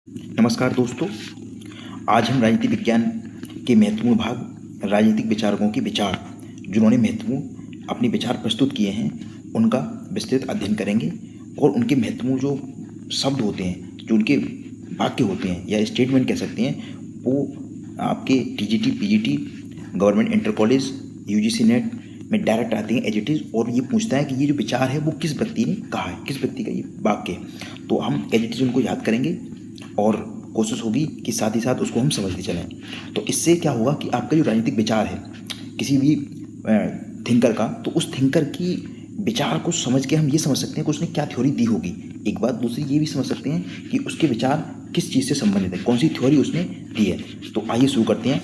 नमस्कार दोस्तों। आज हम राजनीति विज्ञान के महत्वपूर्ण भाग राजनीतिक विचारकों के विचार जिन्होंने महत्वपूर्ण अपने विचार प्रस्तुत किए हैं उनका विस्तृत अध्ययन करेंगे और उनके महत्वपूर्ण जो शब्द होते हैं, जो उनके वाक्य होते हैं या स्टेटमेंट कह सकते हैं, वो आपके TGT PGT government inter college UGC net में डायरेक्ट आते हैं एज इट इज़। और ये पूछता है कि ये जो विचार है वो किस व्यक्ति ने कहा है, किस व्यक्ति का ये वाक्य है। तो हम एज इट इज़ उनको याद करेंगे और कोशिश होगी कि साथ ही साथ उसको हम समझते चलें। तो इससे क्या होगा कि आपका जो राजनीतिक विचार है किसी भी थिंकर का, तो उस थिंकर की विचार को समझ के हम ये समझ सकते हैं कि उसने क्या थ्योरी दी होगी। एक बात, दूसरी ये भी समझ सकते हैं कि उसके विचार किस चीज़ से संबंधित है, कौन सी थ्योरी उसने दी है। तो आइए शुरू करते हैं।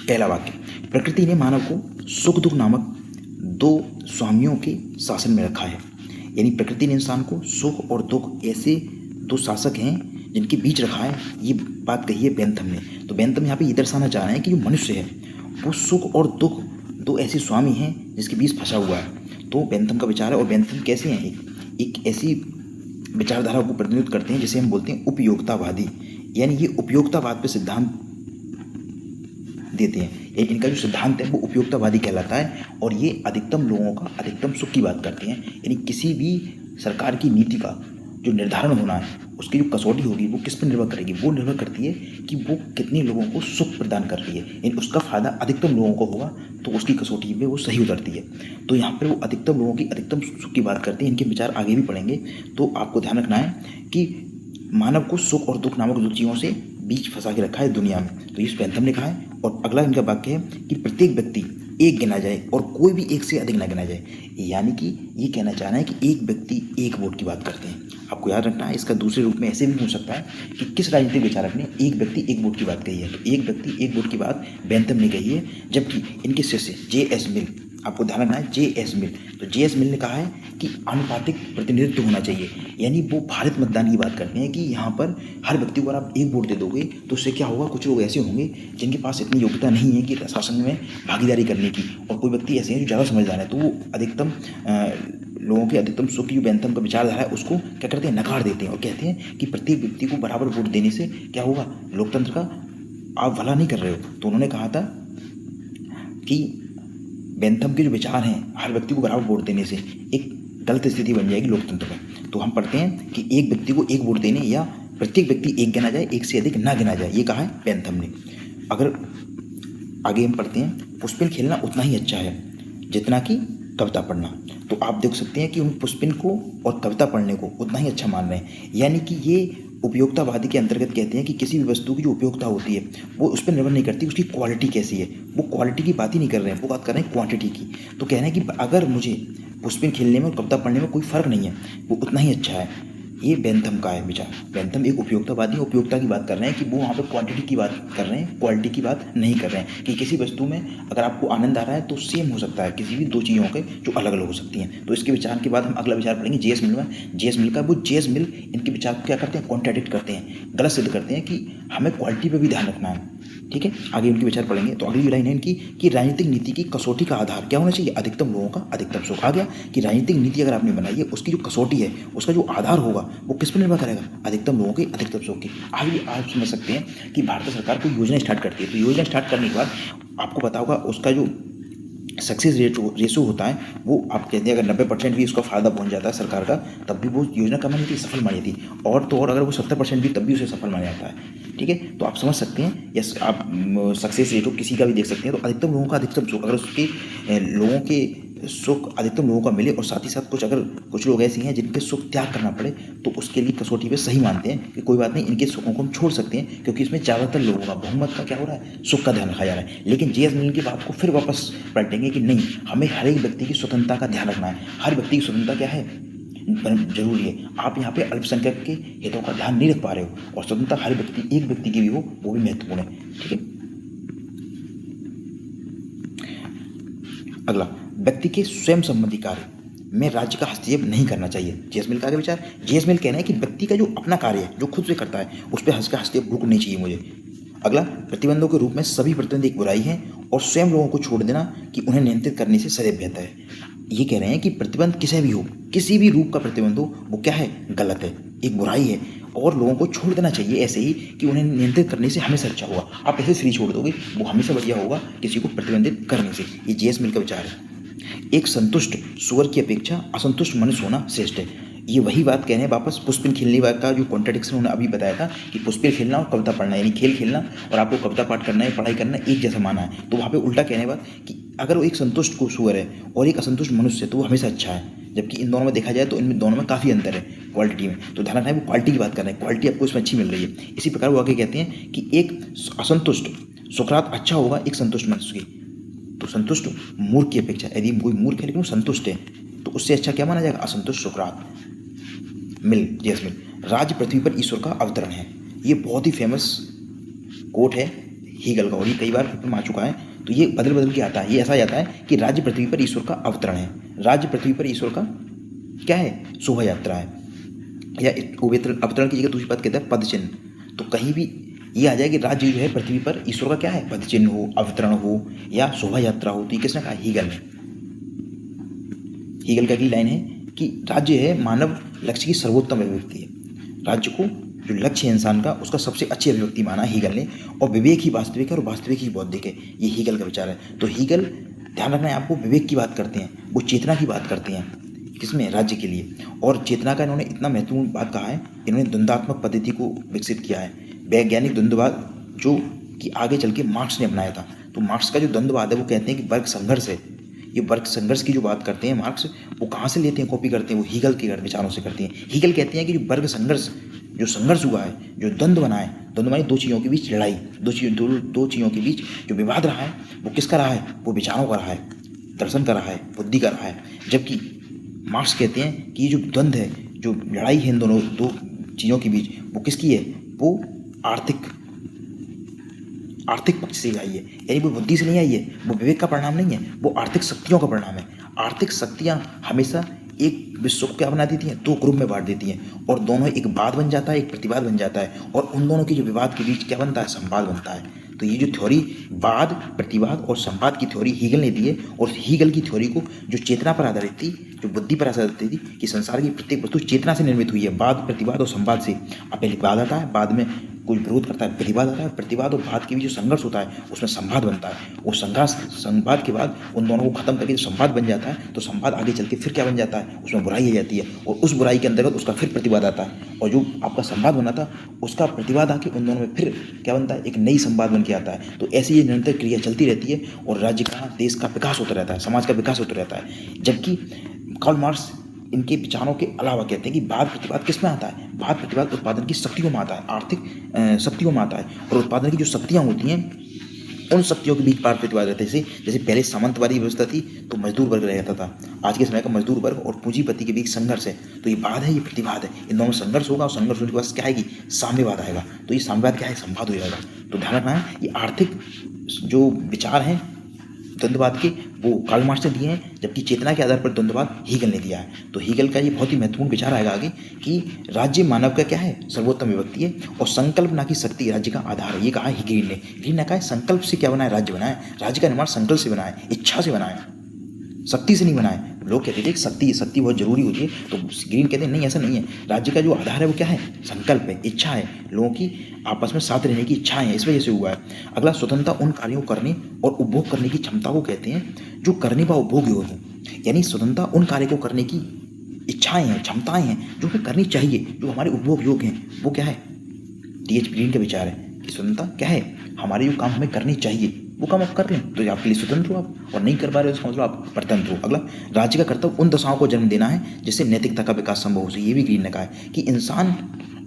पहला वाक्य, प्रकृति ने मानव को सुख दुख नामक दो स्वामियों के शासन में रखा है। यानी प्रकृति ने इंसान को सुख और दुख ऐसे दो शासक हैं जिनके बीच रखा है। ये बात कही है बेंथम ने। तो बेंथम यहाँ पे ये दर्शाना चाह रहे हैं कि जो मनुष्य है वो सुख और दुख दो ऐसे स्वामी हैं जिसके बीच फंसा हुआ है। तो बेंथम का विचार है। और बेंथम कैसे हैं, एक ऐसी विचारधारा को प्रतिनिधित्व करते हैं जिसे हम बोलते हैं उपयोगितावादी। यानी ये उपयोगितावाद पे सिद्धांत देते हैं। इनका जो सिद्धांत है वो उपयोगितावादी कहलाता है और ये अधिकतम लोगों का अधिकतम सुख की बात करते हैं। यानी किसी भी सरकार की नीति का जो निर्धारण होना है उसकी जो कसौटी होगी वो किस पर निर्भर करेगी, वो निर्भर करती है कि वो कितने लोगों को सुख प्रदान कर रही है। यानी उसका फ़ायदा अधिकतम लोगों को होगा तो उसकी कसौटी में वो सही उतरती है। तो यहाँ पर वो अधिकतम लोगों की अधिकतम सुख की बात करते हैं। इनके विचार आगे भी पढ़ेंगे। तो आपको ध्यान रखना है कि मानव को सुख और दुख नामक दो चीज़ों से बीच फंसा के रखा है दुनिया में। तो ये बेंथम ने कहा है। और अगला इनका वाक्य है कि प्रत्येक व्यक्ति एक गिना जाए और कोई भी एक से अधिक ना गिना जाए। यानी कि ये कहना चाह रहे हैं कि एक व्यक्ति एक वोट की बात करते हैं। आपको याद रखना है, इसका दूसरे रूप में ऐसे भी हो सकता है कि किस राजनीतिक विचारक ने एक व्यक्ति एक वोट की बात कही है। तो एक व्यक्ति एक वोट की बात बेंथम ने कही है, जबकि इनके शिष्य जे.एस. मिल, आपको ध्यान रखना है जे.एस. मिल। तो जे.एस. मिल ने कहा है कि आनुपातिक प्रतिनिधित्व होना चाहिए। यानी वो भारत मतदान की बात करते हैं कि यहाँ पर हर व्यक्ति को अगर आप एक वोट दे दोगे तो उससे क्या होगा, कुछ लोग ऐसे होंगे जिनके पास इतनी योग्यता नहीं है कि शासन में भागीदारी करने की, और कोई व्यक्ति ऐसे हैं जो ज़्यादा समझदार है। तो वो अधिकतम लोगों के अधिकतम सुख की जो बेंथम का विचारधारा है उसको क्या करते हैं, नकार देते हैं और कहते हैं कि प्रत्येक व्यक्ति को बराबर वोट देने से क्या होगा, लोकतंत्र का आप भला नहीं कर रहे हो। तो उन्होंने कहा था कि बेंथम के जो विचार हैं हर व्यक्ति को बराबर वोट देने से एक गलत स्थिति बन जाएगी लोकतंत्र में। तो हम पढ़ते हैं कि एक व्यक्ति को एक वोट देने या प्रत्येक व्यक्ति एक गिना जाए, एक से अधिक ना गिना जाए, ये कहा है बेंथम ने। अगर आगे हम पढ़ते हैं, पुष्पिन खेलना उतना ही अच्छा है जितना कि कविता पढ़ना। तो आप देख सकते हैं कि उन पुष्पिन को और कविता पढ़ने को उतना ही अच्छा मान रहे हैं। यानी कि ये उपयोगितावादी के अंतर्गत कहते हैं कि किसी भी वस्तु की जो उपयोगिता होती है वो उस पर निर्भर नहीं करती उसकी क्वालिटी कैसी है। वो क्वालिटी की बात ही नहीं कर रहे हैं, वो बात कर रहे हैं क्वांटिटी की। तो कह रहे हैं कि अगर मुझे पुष्पिन खेलने में और कविता पढ़ने में कोई फ़र्क नहीं है, वो उतना ही अच्छा है। ये बेंथम का है विचार। बेंथम एक उपयोगितावादी उपयोगिता की बात कर रहे हैं कि वो वहाँ पे क्वांटिटी की बात कर रहे हैं, क्वालिटी की बात नहीं कर रहे हैं। कि किसी वस्तु में अगर आपको आनंद आ रहा है तो सेम हो सकता है किसी भी दो चीज़ों के जो अलग अलग हो सकती हैं। तो इसके विचार के बाद हम अगला विचार पढ़ेंगे जे.एस. मिल में। जे.एस. मिल का वो जे.एस. मिल इनके विचार को क्या करते हैं, कॉन्ट्राडिक्ट करते हैं, गलत सिद्ध करते हैं कि हमें क्वालिटी पर भी ध्यान रखना है। ठीक है, आगे उनके विचार पढ़ेंगे। तो अगली लाइन है इनकी कि राजनीतिक नीति की कसौटी का आधार क्या होना चाहिए, अधिकतम लोगों का अधिकतम सुख। आ गया कि राजनीतिक नीति अगर आपने बनाई है उसकी जो कसौटी है, उसका जो आधार होगा वो किस पर निर्भर करेगा, अधिकतम लोगों के अधिकतम सुख की। आगे आप समझ सकते हैं कि भारत सरकार कोई योजना स्टार्ट करती है तो योजना स्टार्ट करने के बाद आपको पता होगा उसका जो सक्सेस रेशो होता है वो आप कहते हैं अगर 90% भी उसका फ़ायदा पहुंच जाता है सरकार का तब भी वो योजना कम नहीं थी, सफल मानी थी। और तो और अगर वो 70% भी तब भी उसे सफल माना जाता है। ठीक है, तो आप समझ सकते हैं। यस, आप सक्सेस रेटो किसी का भी देख सकते हैं। तो अधिकतम लोगों का अधिकतम सुख, अगर उसके लोगों के सुख अधिकतम लोगों का मिले और साथ ही साथ कुछ लोग ऐसे हैं जिनके सुख त्याग करना पड़े तो उसके लिए कसौटी पे सही मानते हैं कि कोई बात नहीं, इनके सुखों को हम छोड़ सकते हैं क्योंकि इसमें ज़्यादातर लोगों का बहुमत का क्या हो रहा है, सुख का ध्यान रखा जा रहा है। लेकिन जे.एस. मिल की बात को फिर वापस पलटेंगे कि नहीं, हमें हर एक व्यक्ति की स्वतंत्रता का ध्यान रखना है। हर व्यक्ति की स्वतंत्रता क्या है, जरूरी है। आप यहाँ पे अल्पसंख्यक के हितों का ध्यान नहीं रख पा रहे हो और स्वतंत्रता हर व्यक्ति एक व्यक्ति की भी हो वो भी महत्वपूर्ण है। ठीक है, अगला, व्यक्ति के स्वयं संबंधी कार्य में राज्य का हस्तक्षेप नहीं करना चाहिए। जे.एस. मिल का आगे विचार, जे.एस. मिल कहना है कि व्यक्ति का जो अपना कार्य है जो खुद से करता है उस पर हस्तक्षेप रुकना नहीं चाहिए मुझे। अगला, प्रतिबंधों के रूप में सभी प्रतिबंध एक बुराई है और स्वयं लोगों को छोड़ देना कि उन्हें नियंत्रित करने से सदैव बेहतर है। ये कह रहे हैं कि प्रतिबंध किसी भी हो, किसी भी रूप का प्रतिबंध हो वो क्या है, गलत है, एक बुराई है। और लोगों को छोड़ देना चाहिए ऐसे ही कि उन्हें नियंत्रित करने से हमेशा अच्छा होगा। आप ऐसे फ्री छोड़ दोगे वो हमेशा बढ़िया होगा किसी को प्रतिबंधित करने से। ये जेएस मिल का विचार है। एक संतुष्ट सुअर की अपेक्षा असंतुष्ट मनुष्य होना श्रेष्ठ है। ये वही बात कह रहे हैं वापस पुष्पिन खेलने का जो कॉन्ट्राडिक्शन उन्होंने अभी बताया था कि पुष्पिन खेलना और कविता पढ़ना, यानी खेल खेलना और आपको कविता पाठ करना है, पढ़ाई करना एक जैसा माना है। तो वहाँ पे उल्टा कहने बात कि अगर वो एक संतुष्ट को सुअर है और एक असंतुष्ट मनुष्य है तो वो हमेशा अच्छा है, जबकि इन दोनों में देखा जाए तो इनमें दोनों में काफ़ी अंतर है क्वालिटी में। तो ध्यान रखना है वो क्वालिटी की बात कर रहे हैं, क्वालिटी आपको इसमें अच्छी मिल रही है। इसी प्रकार वो आगे कहते हैं कि एक असंतुष्ट सुकरात अच्छा होगा एक संतुष्ट मनुष्य की। तो संतुष्ट मूर्ख की अपेक्षा, यदि कोई मूर्ख है लेकिन वो संतुष्ट है तो उससे अच्छा क्या माना जाएगा? असंतुष्ट सुकरात। मिल, जेएस मिल, राज्य पृथ्वी पर ईश्वर का अवतरण है। ये बहुत ही फेमस कोट है हीगल का और ये कई बार पेपर में आ चुका है। तो ये बदल बदल के आता है। ये ऐसा जाता है कि राज्य पृथ्वी पर ईश्वर का अवतरण है। राज्य पृथ्वी पर ईश्वर का क्या है? शोभा यात्रा है। या अवतरण की जगह दूसरी बात कहता है पद चिन्ह। तो कहीं भी ये आ जाए कि राज्य जो है पृथ्वी पर ईश्वर का क्या है? पद चिन्ह हो, अवतरण हो या शोभा यात्रा हो। तो ये किसने कहा? हीगल ने। हीगल का अगली लाइन है कि राज्य है मानव लक्ष्य की सर्वोत्तम अभिव्यक्ति है। राज्य को जो लक्ष्य है इंसान का उसका सबसे अच्छी अभिव्यक्ति माना है हीगल ने। और विवेक ही वास्तविक है और वास्तविक ही बौद्धिक है। ये हीगल का विचार है। तो हीगल, ध्यान रखना है आपको, विवेक की बात करते हैं, वो चेतना की बात करते हैं। किसमें? राज्य के लिए। और चेतना का इन्होंने इतना महत्वपूर्ण बात कहा है, इन्होंने द्वंद्वात्मक पद्धति को विकसित किया है। वैज्ञानिक द्वंद्ववाद जो कि आगे चल के मार्क्स ने अपनाया था। तो मार्क्स का जो द्वंद्ववाद है वो कहते हैं कि वर्ग संघर्ष है। ये वर्ग संघर्ष की जो बात करते हैं मार्क्स, वो कहाँ से लेते हैं, कॉपी करते हैं? वो हीगल के विचारों से करते हैं। हीगल कहते हैं कि जो वर्ग संघर्ष, जो संघर्ष हुआ है, जो द्वंद्व बना है, द्वंद्व मानी दो चीज़ों के बीच लड़ाई, दो चीज़ों के बीच जो विवाद रहा है वो किसका रहा है? वो विचारों का रहा है, दर्शन का रहा है, बुद्धि का रहा है। जबकि मार्क्स कहते हैं कि ये जो द्वंद्व है, जो लड़ाई है इन दोनों दो चीज़ों के बीच, वो किसकी है? वो आर्थिक पक्ष से आई है। यानी वो बुद्धि से नहीं आई है, वो विवेक का परिणाम नहीं है, वो आर्थिक शक्तियों का परिणाम है। आर्थिक शक्तियाँ हमेशा एक विश्व को क्या बना देती हैं? दो ग्रुप में बांट देती हैं और दोनों एक वाद बन जाता है, एक प्रतिवाद बन जाता है। और उन दोनों के जो विवाद के बीच क्या बनता है? संवाद बनता है। तो ये जो थ्योरी वाद, प्रतिवाद और संवाद की थ्योरी हीगल ने दी है। और हीगल की थ्योरी को जो चेतना पर आधारित थी, जो बुद्धि पर आधारित थी कि संसार की प्रत्येक वस्तु चेतना से निर्मित हुई है। वाद, प्रतिवाद और संवाद से। अब पहले वाद आता है, बाद में कोई विरोध करता है, प्रतिवाद आता है। प्रतिवाद और वाद के बीच जो संघर्ष होता है उसमें संवाद बनता है। वो संवाद के बाद उन दोनों को खत्म करके जो संवाद बन जाता है तो संवाद आगे चल के फिर क्या बन जाता है? उसमें बुराई आ जाती है और उस बुराई के अंतर्गत उसका फिर प्रतिवाद आता है। और जो आपका संवाद बना था उसका प्रतिवाद आके उन दोनों में फिर क्या बनता है? एक नई संवाद बन के आता है। तो ऐसी ये निरंतर क्रिया चलती रहती है और राज्य का, देश का विकास होता रहता है, समाज का विकास होता रहता है। जबकि कार्ल मार्क्स इनके विचारों के अलावा कहते हैं कि वाद प्रतिवाद किस में आता है? वाद प्रतिवाद उत्पादन की शक्तियों में आता है, आर्थिक शक्तियों में आता है। और उत्पादन की जो शक्तियाँ होती हैं उन शक्तियों के बीच वाद प्रतिवाद रहते हैं। जैसे पहले सामंतवादी व्यवस्था थी तो मजदूर वर्ग रह जाता था। आज के समय का मजदूर वर्ग और पूंजीपति के बीच संघर्ष है। तो ये वाद है, ये प्रतिवाद है। इन दोनों में संघर्ष होगा और संघर्ष होने के बाद क्या आएगी? साम्यवाद आएगा। तो ये साम्यवाद क्या है? संवाद हो जाएगा। तो ध्यान रखना है ये आर्थिक जो विचार हैं द्वंद्ववाद के वो कार्ल मार्क्स ने दिए हैं, जबकि चेतना के आधार पर द्वंद्ववाद हीगल ने दिया है। तो हीगल का ये बहुत ही महत्वपूर्ण विचार आएगा आगे कि राज्य मानव का क्या है? सर्वोत्तम विभक्ति है और संकल्प ना की शक्ति राज्य का आधार है। ये कहा है ग्रीन ने। ग्रीन ने कहा है संकल्प से क्या बना है? राज्य बना है। राज्य का निर्माण संकल्प से बना है, इच्छा से बना है, शक्ति से नहीं बना है। लोग कहते थे कि शक्ति बहुत जरूरी होती है, तो ग्रीन कहते हैं नहीं, ऐसा नहीं है। राज्य का जो आधार है वो क्या है? संकल्प है, इच्छा है, लोगों की आपस में साथ रहने की इच्छाएं हैं, इस वजह से हुआ है। अगला, स्वतंत्रता उन कार्यों को करने और उपभोग करने की क्षमता को कहते हैं जो करने व उपभोग योग्य हो। यानी स्वतंत्रता उन कार्य को करने की इच्छाएं हैं, क्षमताएं हैं जो हमें करनी चाहिए, जो हमारे उपभोग योग्य हैं। वो क्या है? डी.एच. ग्रीन का विचार है कि स्वतंत्रता क्या है? हमारे जो काम हमें करनी चाहिए वो काम आप कर लें तो आपके लिए स्वतंत्र हो आप, और नहीं कर पा रहे हो तो समझ लो आप परतंत्र हो। अगला, राज्य का कर्तव्य उन दशाओं को जन्म देना है जिससे नैतिकता का विकास संभव हो सके। ये भी ग्रीन ने कहा है कि इंसान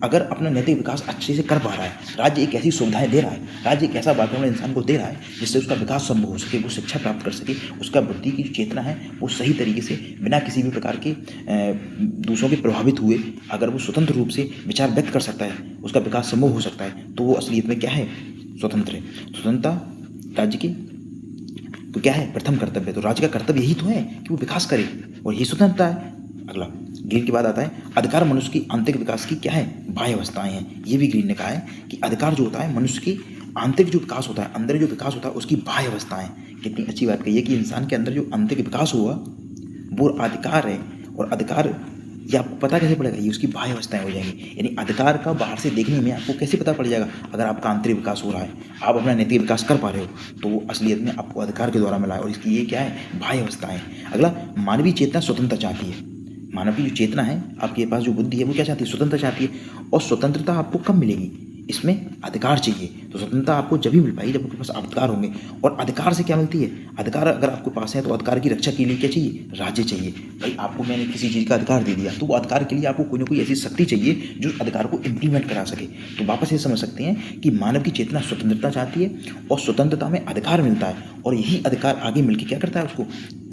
अगर अपना नैतिक विकास अच्छे से कर पा रहा है, राज्य एक ऐसी सुविधाएं दे रहा है, राज्य एक ऐसा वातावरण इंसान को दे रहा है जिससे उसका विकास संभव हो सके, वो शिक्षा प्राप्त कर सके, उसका बुद्धि की जो चेतना है वो सही तरीके से बिना किसी भी प्रकार के दूसरों के प्रभावित हुए अगर वो स्वतंत्र रूप से विचार व्यक्त कर सकता है, उसका विकास संभव हो सकता है, तो वो असलियत में क्या है? स्वतंत्र है। स्वतंत्रता राज्य की तो क्या है? प्रथम कर्तव्य। तो राज्य का कर्तव्य यही तो है कि वो विकास करे और यही स्वतंत्रता है। अगला, ग्रीन के बाद आता है अधिकार मनुष्य की आंतरिक विकास की क्या है? बाह्य अवस्थाएं हैं। ये भी ग्रीन ने कहा है कि अधिकार जो होता है मनुष्य की आंतरिक जो विकास होता है, अंदर जो विकास होता है उसकी बाह्य अवस्थाएं। कितनी अच्छी बात कही है कि इंसान के अंदर जो आंतरिक विकास हुआ वो अधिकार है। और अधिकार ये आपको पता कैसे पड़ेगा? ये उसकी बाह्य अवस्थाएं हो जाएंगी। यानी अधिकार का बाहर से देखने में आपको कैसे पता पड़ जाएगा? अगर आपका आंतरिक विकास हो रहा है, आप अपना नैतिक विकास कर पा रहे हो, तो वो असलियत में आपको अधिकार के द्वारा मिला है। और इसकी ये क्या है? बाह्य अवस्थाएं। अगला, मानवीय चेतना स्वतंत्रता चाहती है। मानव की जो चेतना है, आपके पास जो बुद्धि है, वो क्या चाहती है? स्वतंत्रता चाहती है। और स्वतंत्रता आपको कब मिलेगी? इसमें अधिकार चाहिए। तो स्वतंत्रता आपको जब ही मिल पाएगी जब आपके पास अधिकार होंगे। और अधिकार से क्या मिलती है? अधिकार अगर आपके पास है तो अधिकार की रक्षा के लिए क्या चाहिए? राज्य चाहिए। भाई आपको मैंने किसी चीज़ का अधिकार दे दिया, तो वो अधिकार के लिए आपको कोई ना कोई ऐसी शक्ति चाहिए जो उस अधिकार को इम्प्लीमेंट करा सके। तो वापस ये समझ सकते हैं कि मानव की चेतना स्वतंत्रता चाहती है और स्वतंत्रता में अधिकार मिलता है, और यही अधिकार आगे मिलकर क्या करता है? उसको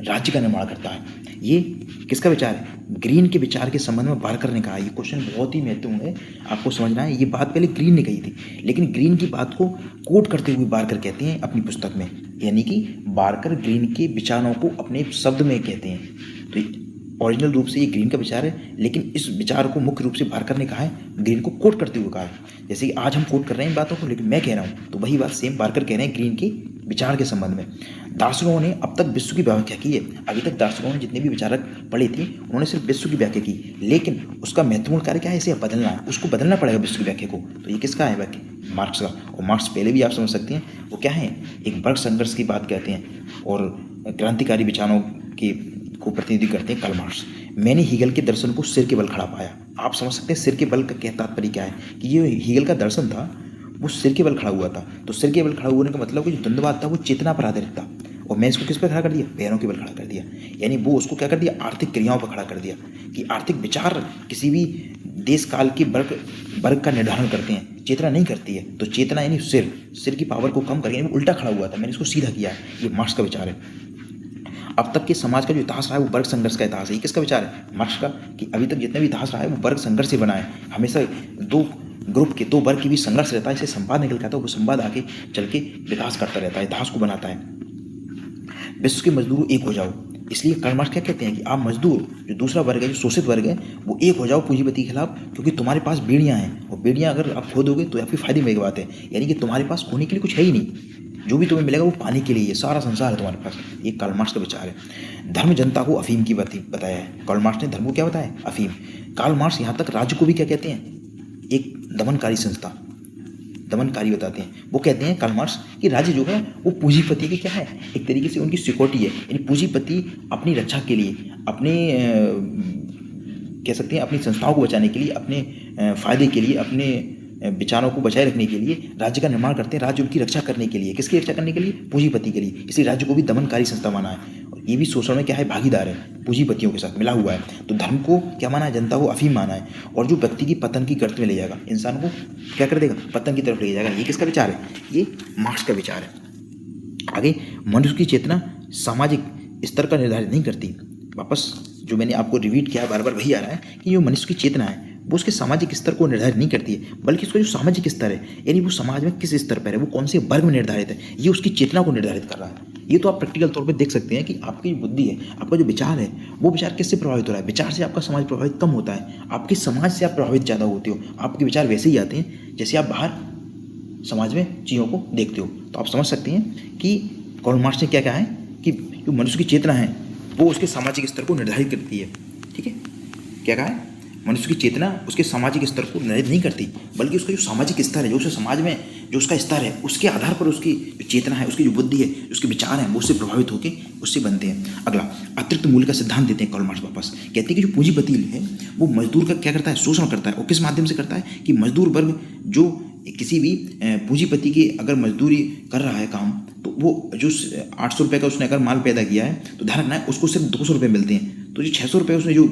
राज्य का निर्माण करता है। ये किसका विचार है? ग्रीन के विचार के संबंध में बारकर ने कहा। ये क्वेश्चन बहुत ही महत्वपूर्ण है, आपको समझना है। ये बात पहले ग्रीन ने कही थी, लेकिन ग्रीन की बात को कोट करते हुए बारकर कहते हैं अपनी पुस्तक में। यानी कि बारकर ग्रीन के विचारों को अपने शब्द में कहते हैं। तो ओरिजिनल रूप से ये ग्रीन का विचार है, लेकिन इस विचार को मुख्य रूप से बारकर ने कहा है, ग्रीन को कोट करते हुए कहा है। जैसे कि आज हम कोट कर रहे हैं इन बातों को, लेकिन मैं कह रहा हूँ तो वही बात सेम बारकर कह रहे हैं ग्रीन के विचार के संबंध में। दार्शनिकों ने अब तक विश्व की व्याख्या की है। अभी तक दार्शनिकों ने जितने भी विचारक पढ़े थे, उन्होंने सिर्फ विश्व की व्याख्या की, लेकिन उसका महत्वपूर्ण कार्य क्या है? इसे बदलना है, उसको बदलना पड़ेगा विश्व की व्याख्या को। तो ये किसका है व्याख्या? मार्क्स का। और मार्क्स पहले भी आप समझ सकते हैं वो क्या है? एक वर्ग संघर्ष की बात कहते हैं और क्रांतिकारी विचारों के को प्रतिनिधि करते हैं कार्ल मार्क्स। मैंने हीगल के दर्शन को सिर के बल खड़ा पाया। आप समझ सकते हैं सिर के बल का क्या तात्पर्य क्या है? कि ये हीगल का दर्शन था, वो सिर के बल खड़ा हुआ था। तो सिर के बल खड़ा होने का मतलब कि जो द्वंद्ववाद था वो चेतना पर आधारित था, और मैं इसको किस पर खड़ा कर दिया? पैरों के बल खड़ा कर दिया। यानी वो उसको क्या कर दिया? आर्थिक क्रियाओं पर खड़ा कर दिया। कि आर्थिक विचार किसी भी देश काल के वर्ग का निर्धारण करते हैं, चेतना नहीं करती है। तो चेतना यानी सिर की पावर को कम करके उल्टा खड़ा हुआ था, मैंने इसको सीधा किया है। ये मार्क्स का विचार है। अब तक के समाज का जो इतिहास रहा है वो वर्ग संघर्ष का इतिहास है। ये किसका विचार है? मार्क्स का। कि अभी तक जितना भी इतिहास रहा है वो वर्ग संघर्ष से बना है। हमेशा दो ग्रुप के, दो वर्ग के बीच संघर्ष रहता है, इसे संवाद निकल के आता है, वो संवाद आगे चल के विकास करता रहता है, इतिहास को बनाता है। विश्व के मजदूर एक हो जाओ। इसलिए कार्ल मार्क्स क्या कहते हैं कि आप मजदूर, जो दूसरा वर्ग है, जो शोषित वर्ग है, वो एक हो जाओ पूंजीपति के खिलाफ, क्योंकि तुम्हारे पास बेड़ियाँ हैं, और बेड़ियाँ अगर आप खो दोगे तो आपके फायदे में की बात है। यानी कि तुम्हारे पास खोने के लिए कुछ है ही नहीं, जो भी तुम्हें मिलेगा वो पाने के लिए, सारा संसार है तुम्हारे पास। ये कार्ल मार्क्स का विचार है। धर्म जनता को अफीम की बताया है। कार्ल मार्क्स ने धर्म को क्या बताया? अफीम। कार्ल मार्क्स यहाँ तक राज्य को भी क्या कहते हैं? एक दमनकारी संस्था, दमनकारी बताते हैं। वो कहते हैं कार्ल मार्क्स कि राज्य जो है वो पूंजीपति की क्या है? एक तरीके से उनकी सिक्योरिटी है। यानी पूंजीपति अपनी रक्षा के लिए, अपने कह सकते हैं अपनी संस्थाओं को बचाने के लिए, अपने फायदे के लिए, अपने विचारों को बचाए रखने के लिए राज्य का निर्माण करते हैं। राज्य उनकी रक्षा करने के लिए, किसकी रक्षा करने के लिए? पूंजीपति के लिए। इसलिए राज्य को भी दमनकारी संस्था माना है, और ये भी शोषण में क्या है? भागीदार है, पूंजीपतियों के साथ मिला हुआ है। तो धर्म को क्या माना है? जनता को अफीम माना है, और जो व्यक्ति की पतन की गर्त में ले जाएगा, इंसान को क्या कर देगा? पतन की तरफ ले जाएगा। ये किसका विचार है? ये मार्क्स का विचार है। आगे, मनुष्य की चेतना सामाजिक स्तर का निर्धारित नहीं करती। वापस जो मैंने आपको रिपीट किया, बार बार वही आ रहा है कि जो मनुष्य की चेतना है वो उसके सामाजिक स्तर को निर्धारित नहीं करती है, बल्कि उसका जो सामाजिक स्तर है, यानी वो समाज में किस स्तर पर है, वो कौन से वर्ग में निर्धारित है, ये उसकी चेतना को निर्धारित कर रहा है। ये तो आप प्रैक्टिकल तौर पे देख सकते हैं कि आपकी जो बुद्धि है, आपका जो विचार है, वो विचार किससे प्रभावित हो रहा है? विचार से आपका समाज प्रभावित कम होता है, आपके समाज से आप प्रभावित ज़्यादा होते हो। आपके विचार वैसे ही आते हैं जैसे आप बाहर समाज में चीज़ों को देखते हो। तो आप समझ सकते हैं कि कार्ल मार्क्स ने क्या कहा है कि जो मनुष्य की चेतना है वो उसके सामाजिक स्तर को निर्धारित करती है। ठीक है, क्या कहा है? मनुष्य की चेतना उसके सामाजिक स्तर को निर्धारित नहीं करती, बल्कि उसका जो सामाजिक स्तर है, जो उसके समाज में जो उसका स्तर है, उसके आधार पर उसकी जो चेतना है, उसकी जो बुद्धि है, उसके विचार हैं, वो उससे प्रभावित होकर उससे बनते हैं। अगला, अतिरिक्त मूल्य का सिद्धांत देते हैं कार्ल मार्क्स। वापस कहते हैं कि जो पूंजीपति है वो मजदूर का क्या करता है? शोषण करता है। और किस माध्यम से करता है? कि मजदूर वर्ग जो किसी भी पूंजीपति की अगर मजदूरी कर रहा है काम, तो वो जो 800 रुपये का उसने अगर माल पैदा किया है, तो ध्यान रखना है उसको सिर्फ 200 रुपये मिलते हैं। तो जो 600 रुपये उसने जो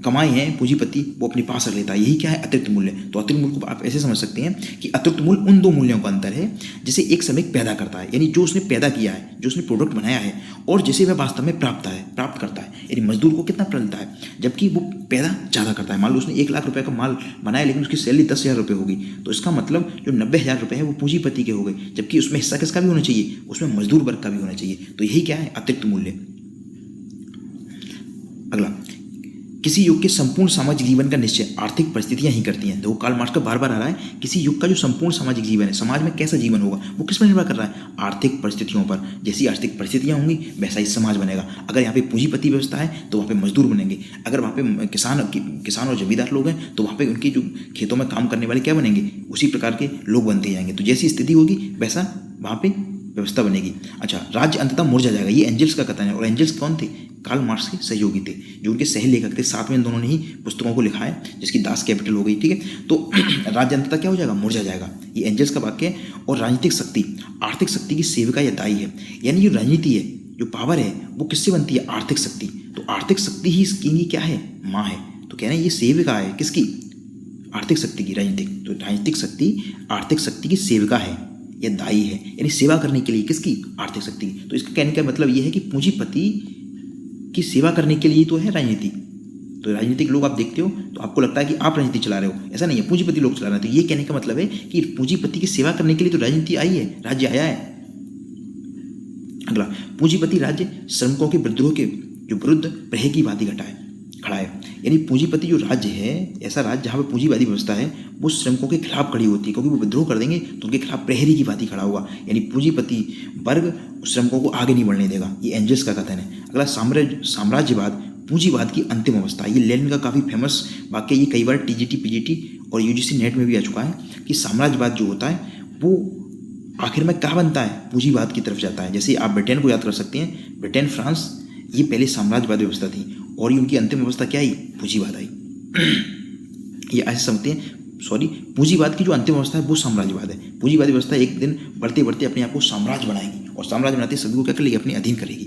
कमाई है पूंजीपति, वो अपने पास रख लेता है। यही क्या है? अतिरिक्त मूल्य। तो अतिरिक्त मूल्य को आप ऐसे समझ सकते हैं कि अतिरिक्त मूल्य उन दो मूल्यों का अंतर है जिसे एक श्रमिक पैदा करता है, यानी जो उसने पैदा किया है, जो उसने प्रोडक्ट बनाया है, और जिसे वह वास्तव में प्राप्त करता है। यानी मजदूर को कितना मिलता है, जबकि वो पैदा ज़्यादा करता है। मान लो उसने 1 लाख रुपये का माल बनाया, लेकिन उसकी सैलरी 10,000 रुपये होगी, तो इसका मतलब जो 90,000 रुपये है वो पूंजीपति के हो गए, जबकि उसमें हिस्सा किसका भी होना चाहिए? उसमें मजदूर वर्ग का भी होना चाहिए। तो यही क्या है? अतिरिक्त मूल्य। अगला, किसी युग के संपूर्ण सामाजिक जीवन का निश्चय आर्थिक परिस्थितियां ही करती हैं। देखो कार्ल मार्क्स का बार बार आ रहा है, किसी युग का जो संपूर्ण सामाजिक जीवन है, समाज में कैसा जीवन होगा, वो किस पर निर्भर कर रहा है? आर्थिक परिस्थितियों पर। जैसी आर्थिक परिस्थितियां होंगी वैसा ही समाज बनेगा। अगर यहाँ पे पूंजीपति व्यवस्था है तो वहाँ पे मजदूर बनेंगे, अगर वहाँ पे किसान और जमींदार लोग हैं तो वहाँ पे उनकी जो खेतों में काम करने वाले क्या बनेंगे, उसी प्रकार के लोग बनते जाएंगे। तो जैसी स्थिति होगी वैसा वहाँ पे व्यवस्था बनेगी। अच्छा, राज्य अंततः मुरझा जाएगा, ये एंजल्स का कथन है। और एंजल्स कौन थे? कार्ल मार्क्स के सहयोगी थे, जो उनके सह लेखक थे। साथ में इन दोनों ने ही पुस्तकों को लिखा है, जिसकी दास कैपिटल हो गई। ठीक है, तो राज्य अंततः क्या हो जाएगा? मुरझा जाएगा। ये एंजल्स का वाक्य है। और राजनीतिक शक्ति आर्थिक शक्ति की सेविका या दाई है। यानी जो राजनीति है, जो पावर है, वो किससे बनती है? आर्थिक शक्ति। तो आर्थिक शक्ति ही इसकी क्या है? माँ है। तो कह रहे हैं ये सेविका है किसकी? आर्थिक शक्ति की, राजनीतिक। तो राजनीतिक शक्ति आर्थिक शक्ति की सेविका है या दाई है, यानी सेवा करने के लिए किसकी? आर्थिक शक्ति की। तो इसका कहने का मतलब ये है कि पूंजीपति की सेवा करने के लिए तो है राजनीति। तो राजनीतिक लोग आप देखते हो तो आपको लगता है कि आप राजनीति चला रहे हो, ऐसा नहीं है, पूंजीपति लोग चला रहे हैं। तो ये कहने का मतलब है कि पूंजीपति की सेवा करने के लिए तो राजनीति आई है, राज्य आया है। अगला, पूंजीपति राज्य श्रमिकों के विद्रोह के जो विरुद्ध प्रहरीवादी खड़ा है। यानी पूंजीपति जो राज्य है, ऐसा राज्य जहाँ पे पूंजीवादी व्यवस्था है, वो श्रमिकों के खिलाफ खड़ी होती है, क्योंकि वो विद्रोह कर देंगे तो उनके खिलाफ प्रहरीवादी खड़ा हुआ। यानी पूंजीपति वर्ग श्रमिकों को आगे नहीं बढ़ने देगा। ये एंजल्स का कथन है। अगला, साम्राज्यवाद पूंजीवाद की अंतिम अवस्था। ये लेनिन का काफ़ी फेमस वाक्य, ये कई बार टीजीटी पीजीटी और यूजीसी नेट में भी आ चुका है कि साम्राज्यवाद जो होता है वो आखिर में क्या बनता है? पूंजीवाद की तरफ जाता है। जैसे आप ब्रिटेन को याद कर सकते हैं, ब्रिटेन, फ्रांस, ये पहले साम्राज्यवाद व्यवस्था थी और ये उनकी अंतिम अवस्था क्या आई? पूंजीवाद आई। ये ऐसे समझते हैं, पूंजीवाद की जो अंतिम अवस्था है वो साम्राज्यवाद है। पूंजीवादी व्यवस्था एक दिन बढ़ते बढ़ते अपने आप को साम्राज्य बनाएगी और साम्राज्य बनाते सभी को क्या कर लेगी? अपने अधीन करेगी।